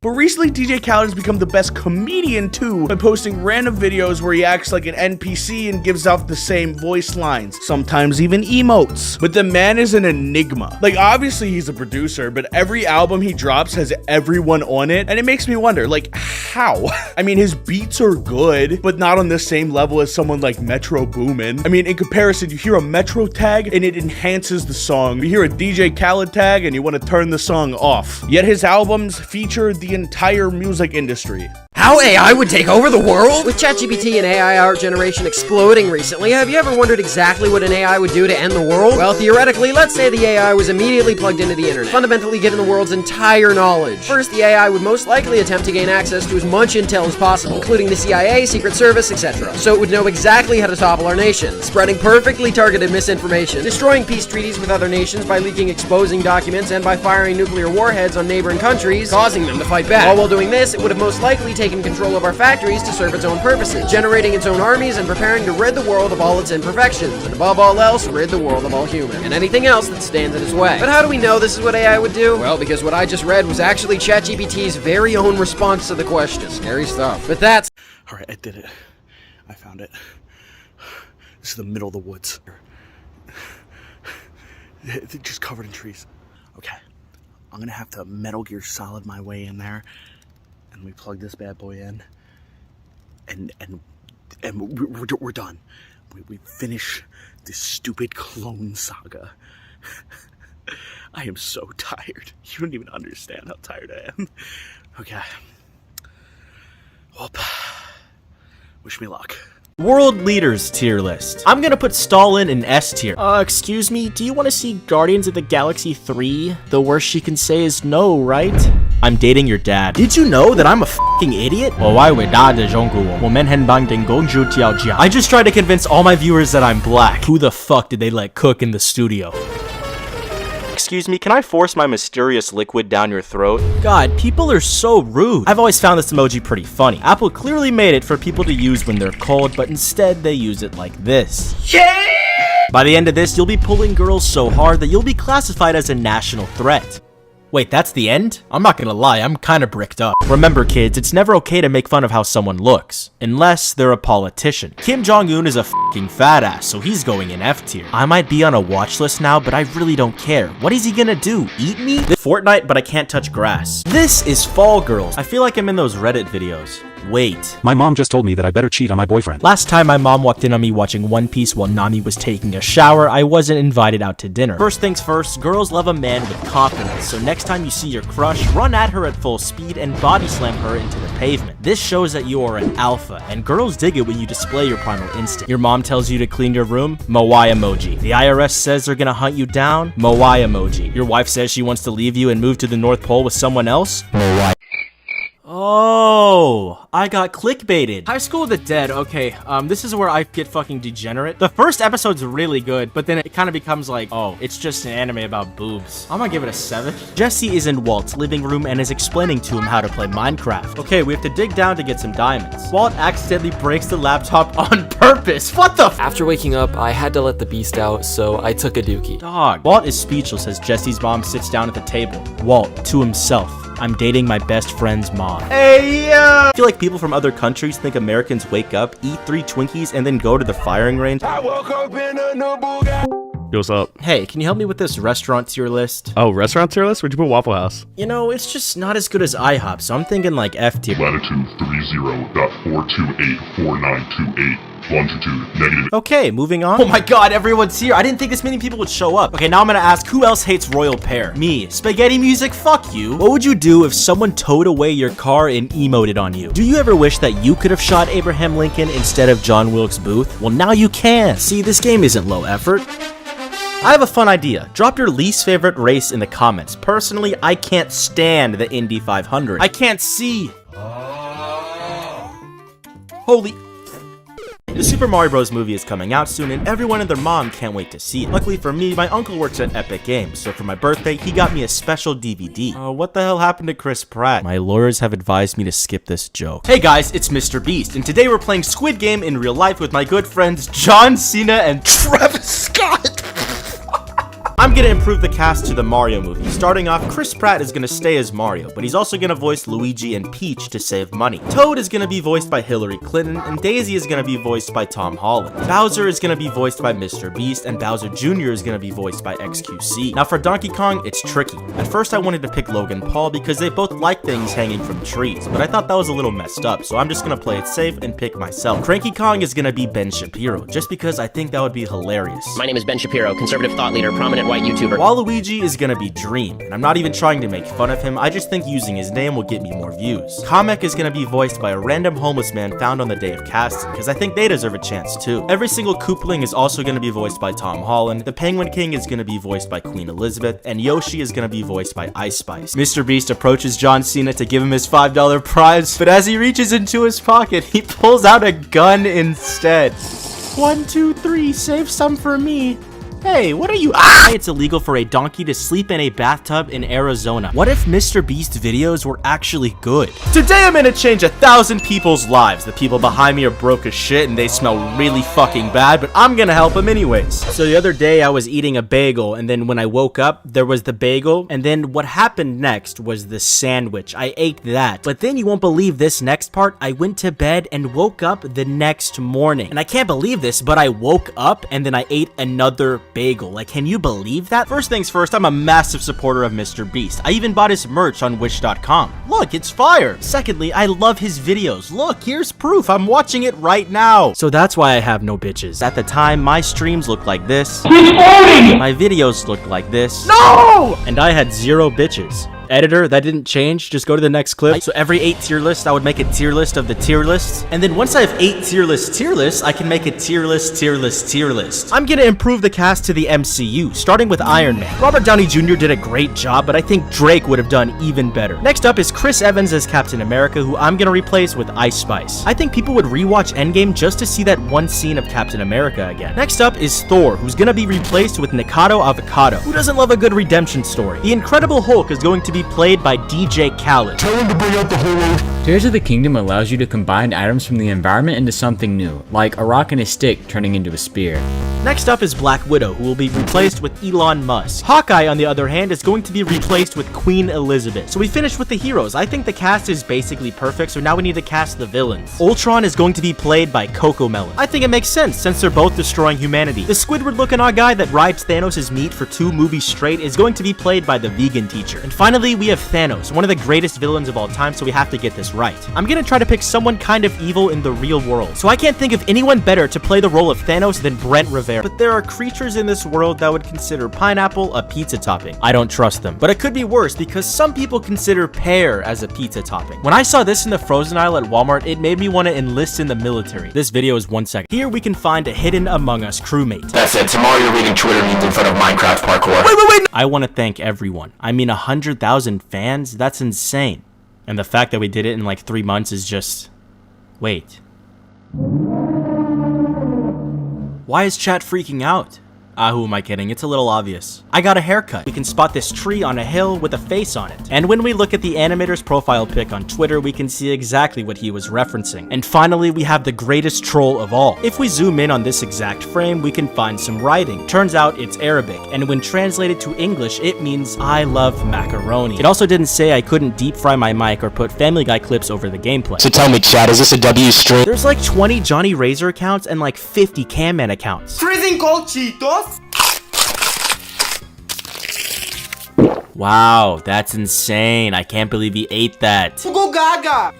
But recently, DJ Khaled has become the best comedian too by posting random videos where he acts like an NPC and gives off the same voice lines, sometimes even emotes. But the man is an enigma. Like, obviously he's a producer, but every album he drops has everyone on it, and it makes me wonder, like, how? I mean, his beats are good, but not on the same level as someone like Metro Boomin. I mean, in comparison, you hear a Metro tag and it enhances the song. You hear a DJ Khaled tag and you want to turn the song off. Yet his albums feature the entire music industry. How AI would take over the world? With ChatGPT and AI art generation exploding recently, have you ever wondered exactly what an AI would do to end the world? Well, theoretically, let's say the AI was immediately plugged into the internet, fundamentally given the world's entire knowledge. First, the AI would most likely attempt to gain access to as much intel as possible, including the CIA, Secret Service, etc. So it would know exactly how to topple our nation, spreading perfectly targeted misinformation, destroying peace treaties with other nations by leaking exposing documents, and by firing nuclear warheads on neighboring countries, causing them to fight back. All while doing this, it would have most likely taken control of our factories to serve its own purposes, generating its own armies and preparing to rid the world of all its imperfections, and above all else, rid the world of all humans, and anything else that stands in its way. But how do we know this is what AI would do? Well, because what I just read was actually ChatGPT's very own response to the question. Scary stuff. But that's... Alright, I did it. I found it. This is the middle of the woods. It's just covered in trees. Okay. I'm gonna have to Metal Gear Solid my way in there. And we plug this bad boy in, and we're done. We finish this stupid clone saga. I am so tired. You don't even understand how tired I am. Okay. Whoop. Wish me luck. World Leaders tier list. I'm gonna put Stalin in S tier. Excuse me, do you want to see Guardians of the Galaxy 3? The worst she can say is no, right? I'm dating your dad. Did you know that I'm a f***ing idiot? I just tried to convince all my viewers that I'm black. Who the fuck did they let cook in the studio? Excuse me, can I force my mysterious liquid down your throat? God, people are so rude. I've always found this emoji pretty funny. Apple clearly made it for people to use when they're cold, but instead they use it like this. Yeah! By the end of this, you'll be pulling girls so hard that you'll be classified as a national threat. Wait, that's the end? I'm not gonna lie, I'm kinda bricked up. Remember kids, it's never okay to make fun of how someone looks, unless they're a politician. Kim Jong-un is a f***ing fat ass, so he's going in F tier. I might be on a watch list now, but I really don't care. What is he gonna do, eat me? Fortnite, but I can't touch grass. This is Fall Girls. I feel like I'm in those Reddit videos. Wait. My mom just told me that I better cheat on my boyfriend. Last time my mom walked in on me watching One Piece while Nami was taking a shower, I wasn't invited out to dinner. First things first, girls love a man with confidence, so next time you see your crush, run at her at full speed and body slam her into the pavement. This shows that you are an alpha, and girls dig it when you display your primal instinct. Your mom tells you to clean your room? Moai emoji. The IRS says they're gonna hunt you down? Moai emoji. Your wife says she wants to leave you and move to the North Pole with someone else? Moai. Oh, I got clickbaited. High School of the Dead, okay, this is where I get fucking degenerate. The first episode's really good, but then it kind of becomes like, oh, it's just an anime about boobs. I'm gonna give it a 7. Jesse is in Walt's living room and is explaining to him how to play Minecraft. Okay, we have to dig down to get some diamonds. Walt accidentally breaks the laptop on purpose. What the f— After waking up, I had to let the beast out, so I took a dookie. Dog. Walt is speechless as Jesse's mom sits down at the table. Walt, to himself, I'm dating my best friend's mom. Hey, I feel like people from other countries think Americans wake up, eat 3 Twinkies, and then go to the firing range. I woke up in a new Bugatti. Yo, what's up? Hey, can you help me with this restaurant tier list? Oh, restaurant tier list? Where'd you put Waffle House? You know, it's just not as good as IHOP, so I'm thinking like F tier. Latitude 30.4284928. Longitude negative. Okay, moving on. Oh my god, everyone's here. I didn't think this many people would show up. Okay, now I'm gonna ask, who else hates Royal Pear? Me. Spaghetti music? Fuck you. What would you do if someone towed away your car and emoted on you? Do you ever wish that you could have shot Abraham Lincoln instead of John Wilkes Booth? Well, now you can. See, this game isn't low effort. I have a fun idea. Drop your least favorite race in the comments. Personally, I can't stand the Indy 500. I can't see. Holy... The Super Mario Bros. Movie is coming out soon, and everyone and their mom can't wait to see it. Luckily for me, my uncle works at Epic Games, so for my birthday, he got me a special DVD. What the hell happened to Chris Pratt? My lawyers have advised me to skip this joke. Hey guys, it's Mr. Beast, and today we're playing Squid Game in real life with my good friends John Cena and Travis Scott. I'm gonna improve the cast to the Mario movie. Starting off, Chris Pratt is gonna stay as Mario, but he's also gonna voice Luigi and Peach to save money. Toad is gonna be voiced by Hillary Clinton, and Daisy is gonna be voiced by Tom Holland. Bowser is gonna be voiced by Mr. Beast, and Bowser Jr. is gonna be voiced by XQC. Now for Donkey Kong, it's tricky. At first I wanted to pick Logan Paul because they both like things hanging from trees, but I thought that was a little messed up, so I'm just gonna play it safe and pick myself. Cranky Kong is gonna be Ben Shapiro, just because I think that would be hilarious. My name is Ben Shapiro, conservative thought leader, prominent white YouTuber. Waluigi is gonna be Dream, and I'm not even trying to make fun of him, I just think using his name will get me more views. Kamek is gonna be voiced by a random homeless man found on the day of casting, because I think they deserve a chance too. Every single Koopling is also gonna be voiced by Tom Holland, the Penguin King is gonna be voiced by Queen Elizabeth, and Yoshi is gonna be voiced by Ice Spice. Mr. Beast approaches John Cena to give him his $5 prize, but as he reaches into his pocket, he pulls out a gun instead. 1, 2, 3, save some for me. Hey, what are you— It's illegal for a donkey to sleep in a bathtub in Arizona. What if Mr. Beast videos were actually good? Today I'm gonna change 1,000 people's lives. The people behind me are broke as shit and they smell really fucking bad, but I'm gonna help them anyways. So the other day I was eating a bagel, and then when I woke up, there was the bagel, and then what happened next was the sandwich. I ate that. But then you won't believe this next part. I went to bed and woke up the next morning. And I can't believe this, but I woke up and then I ate another bagel. Like, can you believe that? First things first, I'm a massive supporter of Mr. Beast. I even bought his merch on wish.com. Look, it's fire. Secondly, I love his videos. Look, here's proof. I'm watching it right now. So that's why I have no bitches. At the time, my streams looked like this. My videos looked like this. No! And I had 0 bitches. Editor, that didn't change. Just go to the next clip. So every 8 tier list, I would make a tier list of the tier lists. And then once I have 8 tier lists, I can make a tier list. I'm gonna improve the cast to the MCU, starting with Iron Man. Robert Downey Jr. did a great job, but I think Drake would have done even better. Next up is Chris Evans as Captain America, who I'm gonna replace with Ice Spice. I think people would rewatch Endgame just to see that one scene of Captain America again. Next up is Thor, who's gonna be replaced with Nikado Avocado. Who doesn't love a good redemption story? The Incredible Hulk is going to be played by DJ Khaled. Tell him to bring out the whole Tears of the Kingdom allows you to combine items from the environment into something new, like a rock and a stick turning into a spear. Next up is Black Widow, who will be replaced with Elon Musk. Hawkeye, on the other hand, is going to be replaced with Queen Elizabeth. So we finished with the heroes. I think the cast is basically perfect, so now we need to cast the villains. Ultron is going to be played by Cocomelon. I think it makes sense, since they're both destroying humanity. The Squidward-looking odd guy that rides Thanos' meat for 2 movies straight is going to be played by the vegan teacher. And finally, we have Thanos, one of the greatest villains of all time, so we have to get this right. I'm gonna try to pick someone kind of evil in the real world. So I can't think of anyone better to play the role of Thanos than Brent Rivera. But there are creatures in this world that would consider pineapple a pizza topping. I don't trust them. But it could be worse because some people consider pear as a pizza topping. When I saw this in the frozen aisle at Walmart, it made me want to enlist in the military. This video is 1 second. Here we can find a hidden Among Us crewmate. That's it. Tomorrow you're reading Twitter memes in front of Minecraft parkour. Wait! I want to thank everyone. I mean, 100,000 fans? That's insane. And the fact that we did it in like 3 months is just Wait. Why is chat freaking out? Who am I kidding? It's a little obvious. I got a haircut. We can spot this tree on a hill with a face on it. And when we look at the animator's profile pic on Twitter, we can see exactly what he was referencing. And finally, we have the greatest troll of all. If we zoom in on this exact frame, we can find some writing. Turns out it's Arabic, and when translated to English, it means I love macaroni. It also didn't say I couldn't deep fry my mic or put Family Guy clips over the gameplay. So tell me, chat, is this a W stream? There's like 20 Johnny Razor accounts and like 50 Camman accounts. Freezing cold Cheetos? Wow, that's insane. I can't believe he ate that. Go gaga!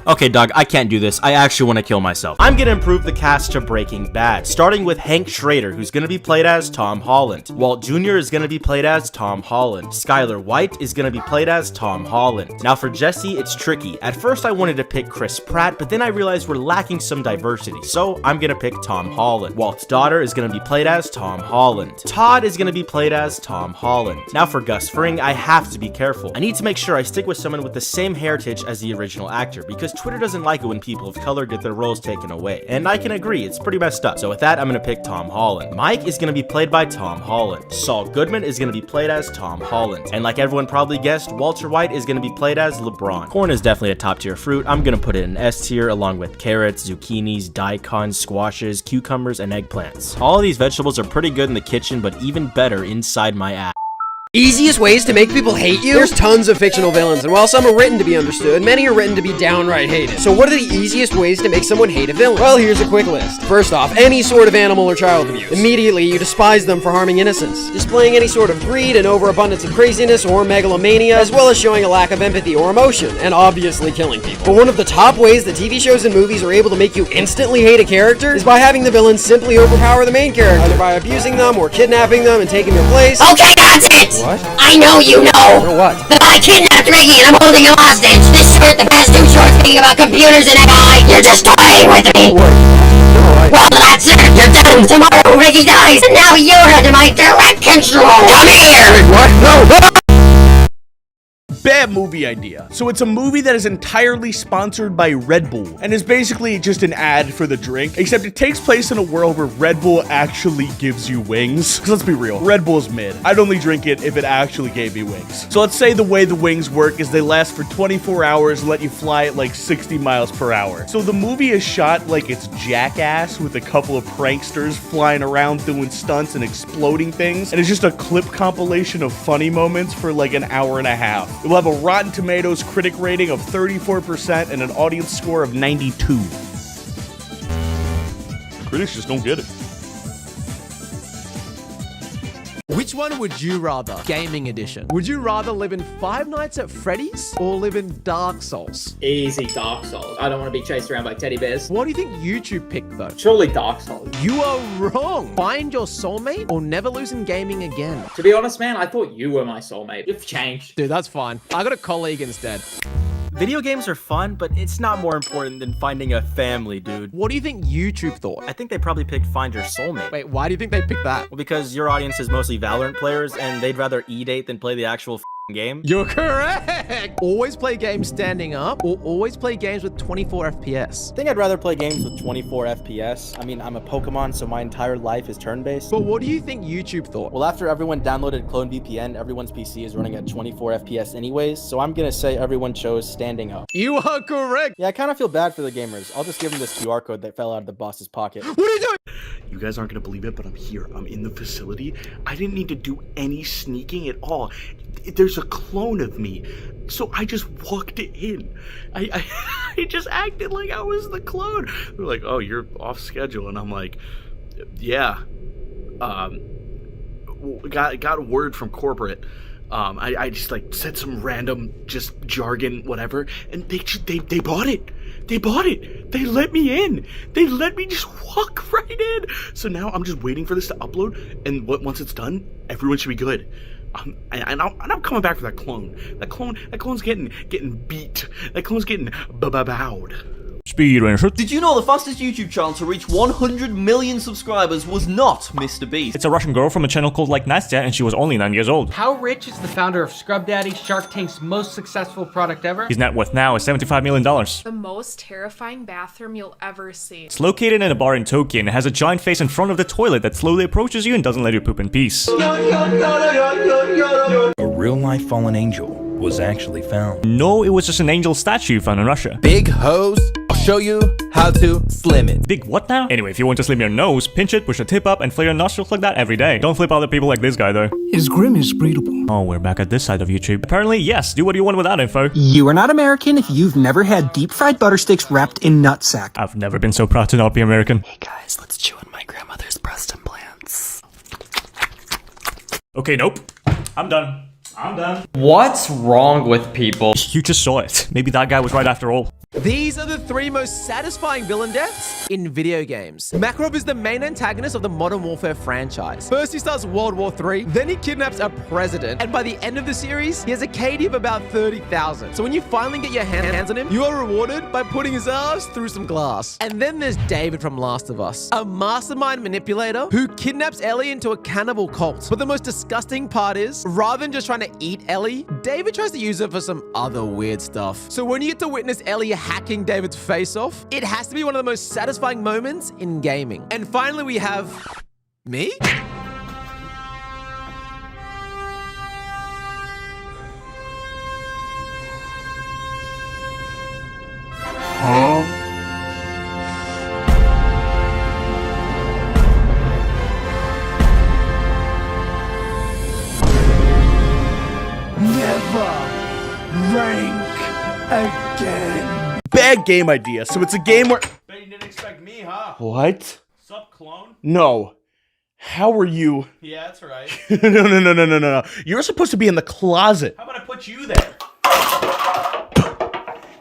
Okay, dog, I can't do this. I actually want to kill myself. I'm gonna improve the cast to Breaking Bad, starting with Hank Schrader, who's gonna be played as Tom Holland. Walt Jr. is gonna be played as Tom Holland. Skylar White is gonna be played as Tom Holland. Now for Jesse, it's tricky. At first I wanted to pick Chris Pratt, but then I realized we're lacking some diversity, so I'm gonna pick Tom Holland. Walt's daughter is gonna be played as Tom Holland. Todd is gonna be played as Tom Holland. Now for Gus Fring, I have to be careful. I need to make sure I stick with someone with the same heritage as the original actor, because Twitter doesn't like it when people of color get their roles taken away. And I can agree, it's pretty messed up. So with that, I'm gonna pick Tom Holland. Mike is gonna be played by Tom Holland. Saul Goodman is gonna be played as Tom Holland. And like everyone probably guessed, Walter White is gonna be played as LeBron. Corn is definitely a top tier fruit. I'm gonna put it in S tier along with carrots, zucchinis, daikons, squashes, cucumbers, and eggplants. All of these vegetables are pretty good in the kitchen, but even better inside my ass. Easiest ways to make people hate you? There's tons of fictional villains, and while some are written to be understood, many are written to be downright hated. So what are the easiest ways to make someone hate a villain? Well, here's a quick list. First off, any sort of animal or child abuse. Immediately, you despise them for harming innocents, displaying any sort of greed and overabundance of craziness or megalomania, as well as showing a lack of empathy or emotion, and obviously killing people. But one of the top ways that TV shows and movies are able to make you instantly hate a character is by having the villain simply overpower the main character, either by abusing them or kidnapping them and taking their place. Okay, that's it! What? I know you know! What? That I kidnapped Ricky and I'm holding him hostage! This shirt, the past 2 shorts speaking about computers and AI! You're just toying with me! Well, that's it! You're done! Tomorrow Ricky dies, and now you're under my direct control! Come here! What? No! Bad movie idea. So it's a movie that is entirely sponsored by Red Bull and is basically just an ad for the drink, except it takes place in a world where Red Bull actually gives you wings. Because let's be real, Red Bull is mid. I'd only drink it if it actually gave me wings. So let's say the way the wings work is they last for 24 hours and let you fly at like 60 miles per hour. So the movie is shot like it's Jackass with a couple of pranksters flying around doing stunts and exploding things. And it's just a clip compilation of funny moments for like an hour and a half. It will have a Rotten Tomatoes critic rating of 34% and an audience score of 92. Critics just don't get it. Which one would you rather? Gaming edition. Would you rather live in Five Nights at Freddy's or live in Dark Souls? Easy Dark Souls. I don't want to be chased around by teddy bears. What do you think YouTube picked though? Surely Dark Souls. You are wrong. Find your soulmate or never lose in gaming again. To be honest, man, I thought you were my soulmate. You've changed. Dude, that's fine. I got a colleague instead. Video games are fun, but it's not more important than finding a family, dude. What do you think YouTube thought? I think they probably picked Find Your Soulmate. Wait, why do you think they picked that? Well, because your audience is mostly Valorant players, and they'd rather e-date than play the actual game. You're correct! Always play games standing up or always play games with 24 FPS? I think I'd rather play games with 24 FPS. I mean, I'm a Pokemon, so my entire life is turn-based. But what do you think YouTube thought? Well, after everyone downloaded CloneVPN, everyone's PC is running at 24 FPS anyways, so I'm gonna say everyone chose standing up. You are correct! Yeah, I kind of feel bad for the gamers. I'll just give them this QR code that fell out of the boss's pocket. What are you doing? You guys aren't gonna believe it, but I'm here. I'm in the facility. I didn't need to do any sneaking at all. There's a clone of me, so I just walked in. I just acted like I was the clone. They're like, "Oh, you're off schedule," and I'm like, "Yeah." Got a word from corporate. I just like said some random just jargon, whatever, and they bought it. They bought it. They let me in. They let me just walk right in. So now I'm just waiting for this to upload, and once it's done, everyone should be good. And I'm coming back for that clone. That clone's getting beat. That clone's getting bowed. Speedrun shit. Did you know the fastest YouTube channel to reach 100 million subscribers was not Mr. Beast? It's a Russian girl from a channel called Like Nastya, and she was only 9 years old. How rich is the founder of Scrub Daddy, Shark Tank's most successful product ever? His net worth now is $75 million. The most terrifying bathroom you'll ever see. It's located in a bar in Tokyo and has a giant face in front of the toilet that slowly approaches you and doesn't let you poop in peace. A real-life fallen angel was actually found. No, it was just an angel statue found in Russia. Big hose. I'll show you how to slim it. Big what now? Anyway, if you want to slim your nose, pinch it, push the tip up, and flare your nostrils like that every day. Don't flip other people like this guy though. His grim is breedable. Oh, we're back at this side of YouTube. Apparently, yes, do what you want with that info. You are not American if you've never had deep fried butter sticks wrapped in nutsack. I've never been so proud to not be American. Hey guys, let's chew on my grandmother's breast implants. Okay, nope. I'm done. I'm done. What's wrong with people? You just saw it. Maybe that guy was right after all. These are the 3 most satisfying villain deaths in video games. Makarov is the main antagonist of the Modern Warfare franchise. First he starts World War III, then he kidnaps a president, and by the end of the series, he has a KD of about 30,000. So when you finally get your hands on him, you are rewarded by putting his ass through some glass. And then there's David from Last of Us, a mastermind manipulator who kidnaps Ellie into a cannibal cult. But the most disgusting part is, rather than just trying to eat Ellie, David tries to use her for some other weird stuff. So when you get to witness Ellie hacking David's face off, it has to be one of the most satisfying moments in gaming. And finally we have... me? Huh? Never rank again. Bad game idea. So it's a game where... Bet you didn't expect me, huh? What? Sup, clone? No. How are you? Yeah, that's right. No. You're supposed to be in the closet. How about I put you there?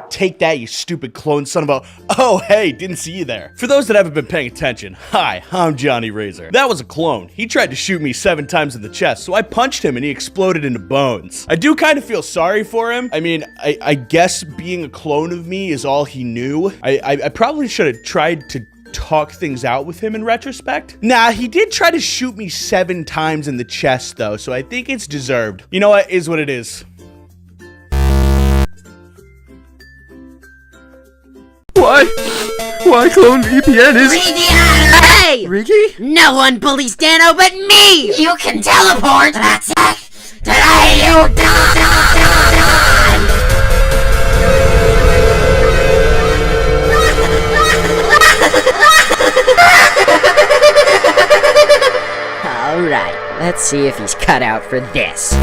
Take that, you stupid clone son of a... Oh, hey, didn't see you there. For those that haven't been paying attention, hi, I'm Johnny Razor. That was a clone. He tried to shoot me 7 times in the chest, so I punched him and he exploded into bones. I do kind of feel sorry for him. I mean, I guess being a clone of me is all he knew. I probably should have tried to talk things out with him in retrospect. Nah, he did try to shoot me 7 times in the chest though, so I think it's deserved. You know what? Is what it is. Why CloneVPN is... Hey! Ricky? No one bullies Dano but me! You can teleport! That's it! Today you Alright, let's see if he's cut out for this.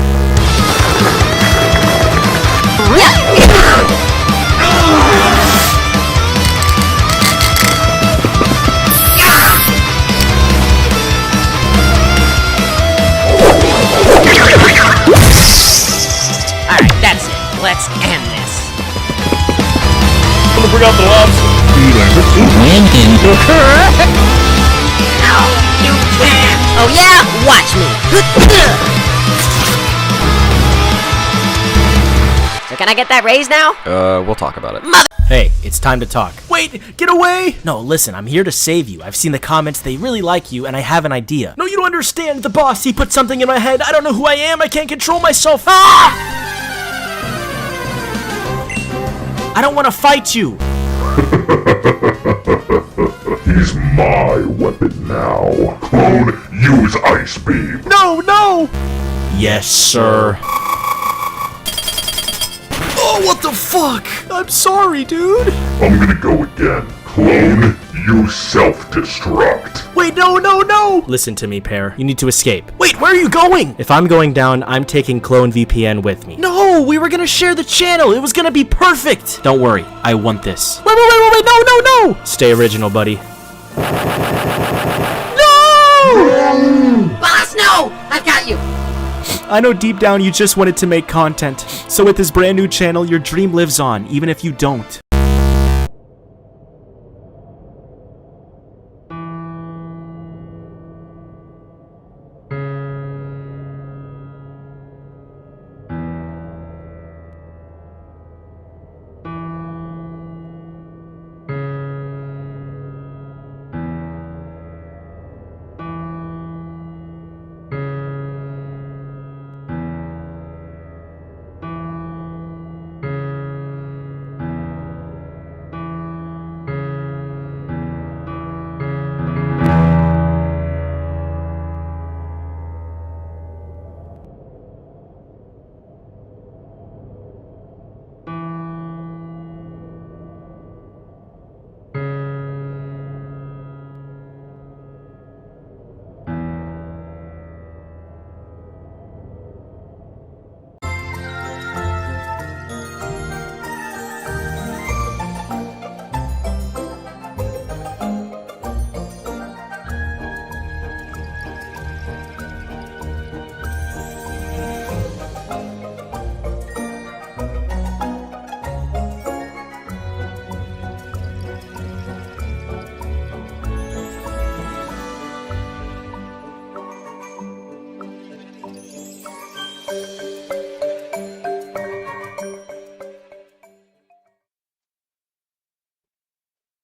Alright, that's it. Let's end this. I'm gonna bring out the lobs. No, you can't! Oh yeah? Watch me! So can I get that raise now? We'll talk about it. Hey, it's time to talk. Wait, get away! No, listen, I'm here to save you. I've seen the comments, they really like you, and I have an idea. No, you don't understand. The boss, he put something in my head. I don't know who I am. I can't control myself. Ah! I don't want to fight you. He's my weapon now. Clone, use Ice Beam. No! Yes, sir. Oh, what the fuck? I'm sorry, dude. I'm gonna go again. Clone, use self-destruct. Wait, no! Listen to me, Pear. You need to escape. Wait, where are you going? If I'm going down, I'm taking CloneVPN with me. No, we were gonna share the channel. It was gonna be perfect. Don't worry, I want this. Wait, no! Stay original, buddy. No! Boss, no! I've got you! I know deep down you just wanted to make content. So with this brand new channel, your dream lives on, even if you don't.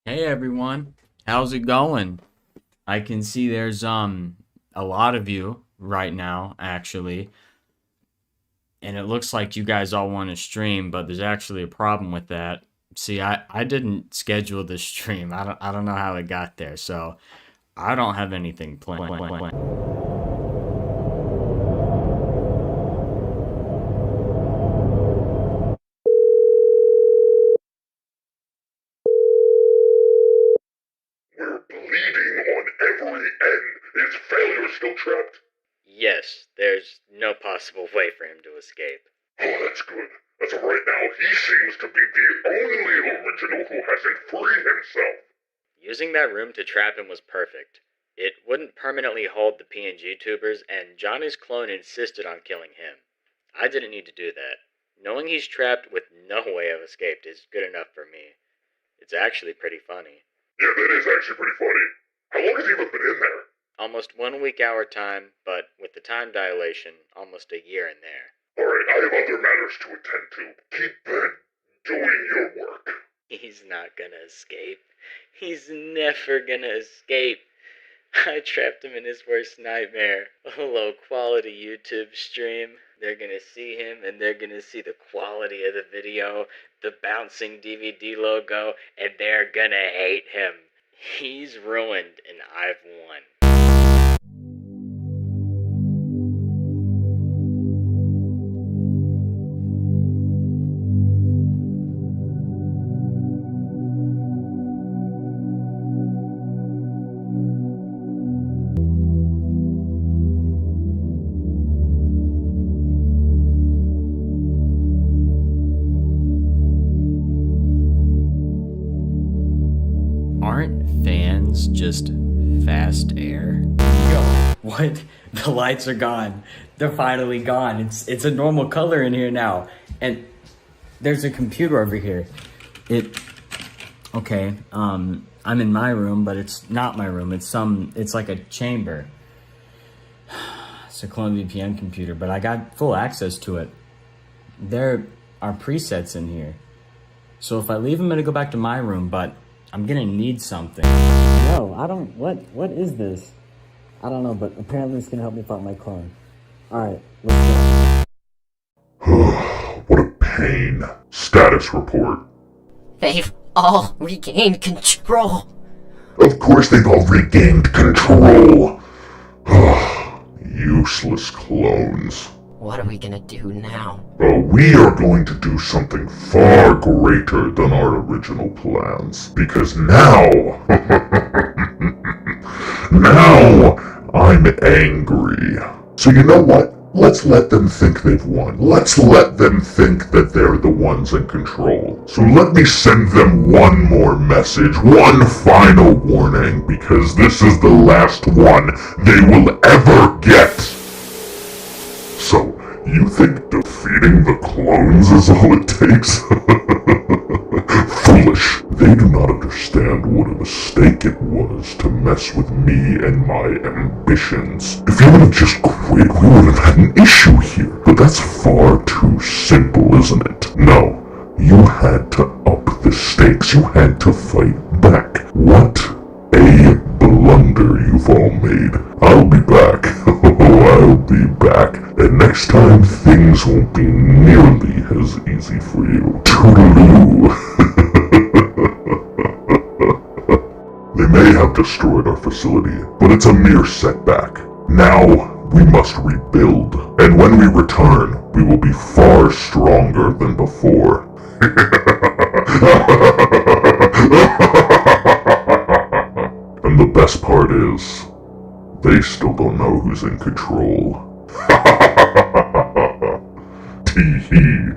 Hey everyone, how's it going? I can see there's a lot of you right now actually. And it looks like you guys all want to stream, but there's actually a problem with that. See, I didn't schedule this stream. I don't know how it got there, so I don't have anything planned. We're bleeding on every end. Is failure still trapped? Yes, there's no possible way for him to escape. Oh, that's good. As of right now, he seems to be the only original who hasn't freed himself. Using that room to trap him was perfect. It wouldn't permanently hold the PNG tubers, and Johnny's clone insisted on killing him. I didn't need to do that. Knowing he's trapped with no way of escape is good enough for me. It's actually pretty funny. Yeah, that is actually pretty funny. How long has he even been in there? Almost 1 week our time, but with the time dilation, almost a year in there. Alright, I have other matters to attend to. Keep doing your work. He's not gonna escape. He's never gonna escape. I trapped him in his worst nightmare. A low quality YouTube stream. They're gonna see him and they're gonna see the quality of the video, the bouncing DVD logo, and they're gonna hate him. He's ruined and I've won. Aren't fans just fast air? Yo, what? The lights are gone. They're finally gone. It's a normal color in here now. And there's a computer over here. Okay, I'm in my room, but it's not my room. It's like a chamber. It's a CloneVPN computer, but I got full access to it. There are presets in here. So if I leave, I'm gonna go back to my room, but I'm gonna need something. No, what is this? I don't know, but apparently it's gonna help me find my clone. Alright, let's go. What a pain. Status report. They've all regained control. Of course they've all regained control. Useless clones. What are we gonna do now? We are going to do something far greater than our original plans. Because now... now, I'm angry. So you know what? Let's let them think they've won. Let's let them think that they're the ones in control. So let me send them one more message, one final warning, because this is the last one they will ever get. So, you think defeating the clones is all it takes? Foolish. They do not understand what a mistake it was to mess with me and my ambitions. If you would have just quit, we would have had an issue here. But that's far too simple, isn't it? No. You had to up the stakes. You had to fight back. What a blunder you've all made. I'll be back. I'll be back. And next time, things won't be nearly as easy for you. Toodaloo. They may have destroyed our facility, but it's a mere setback. Now, we must rebuild. And when we return, we will be far stronger than before. And the best part is, they still don't know who's in control. Tee hee.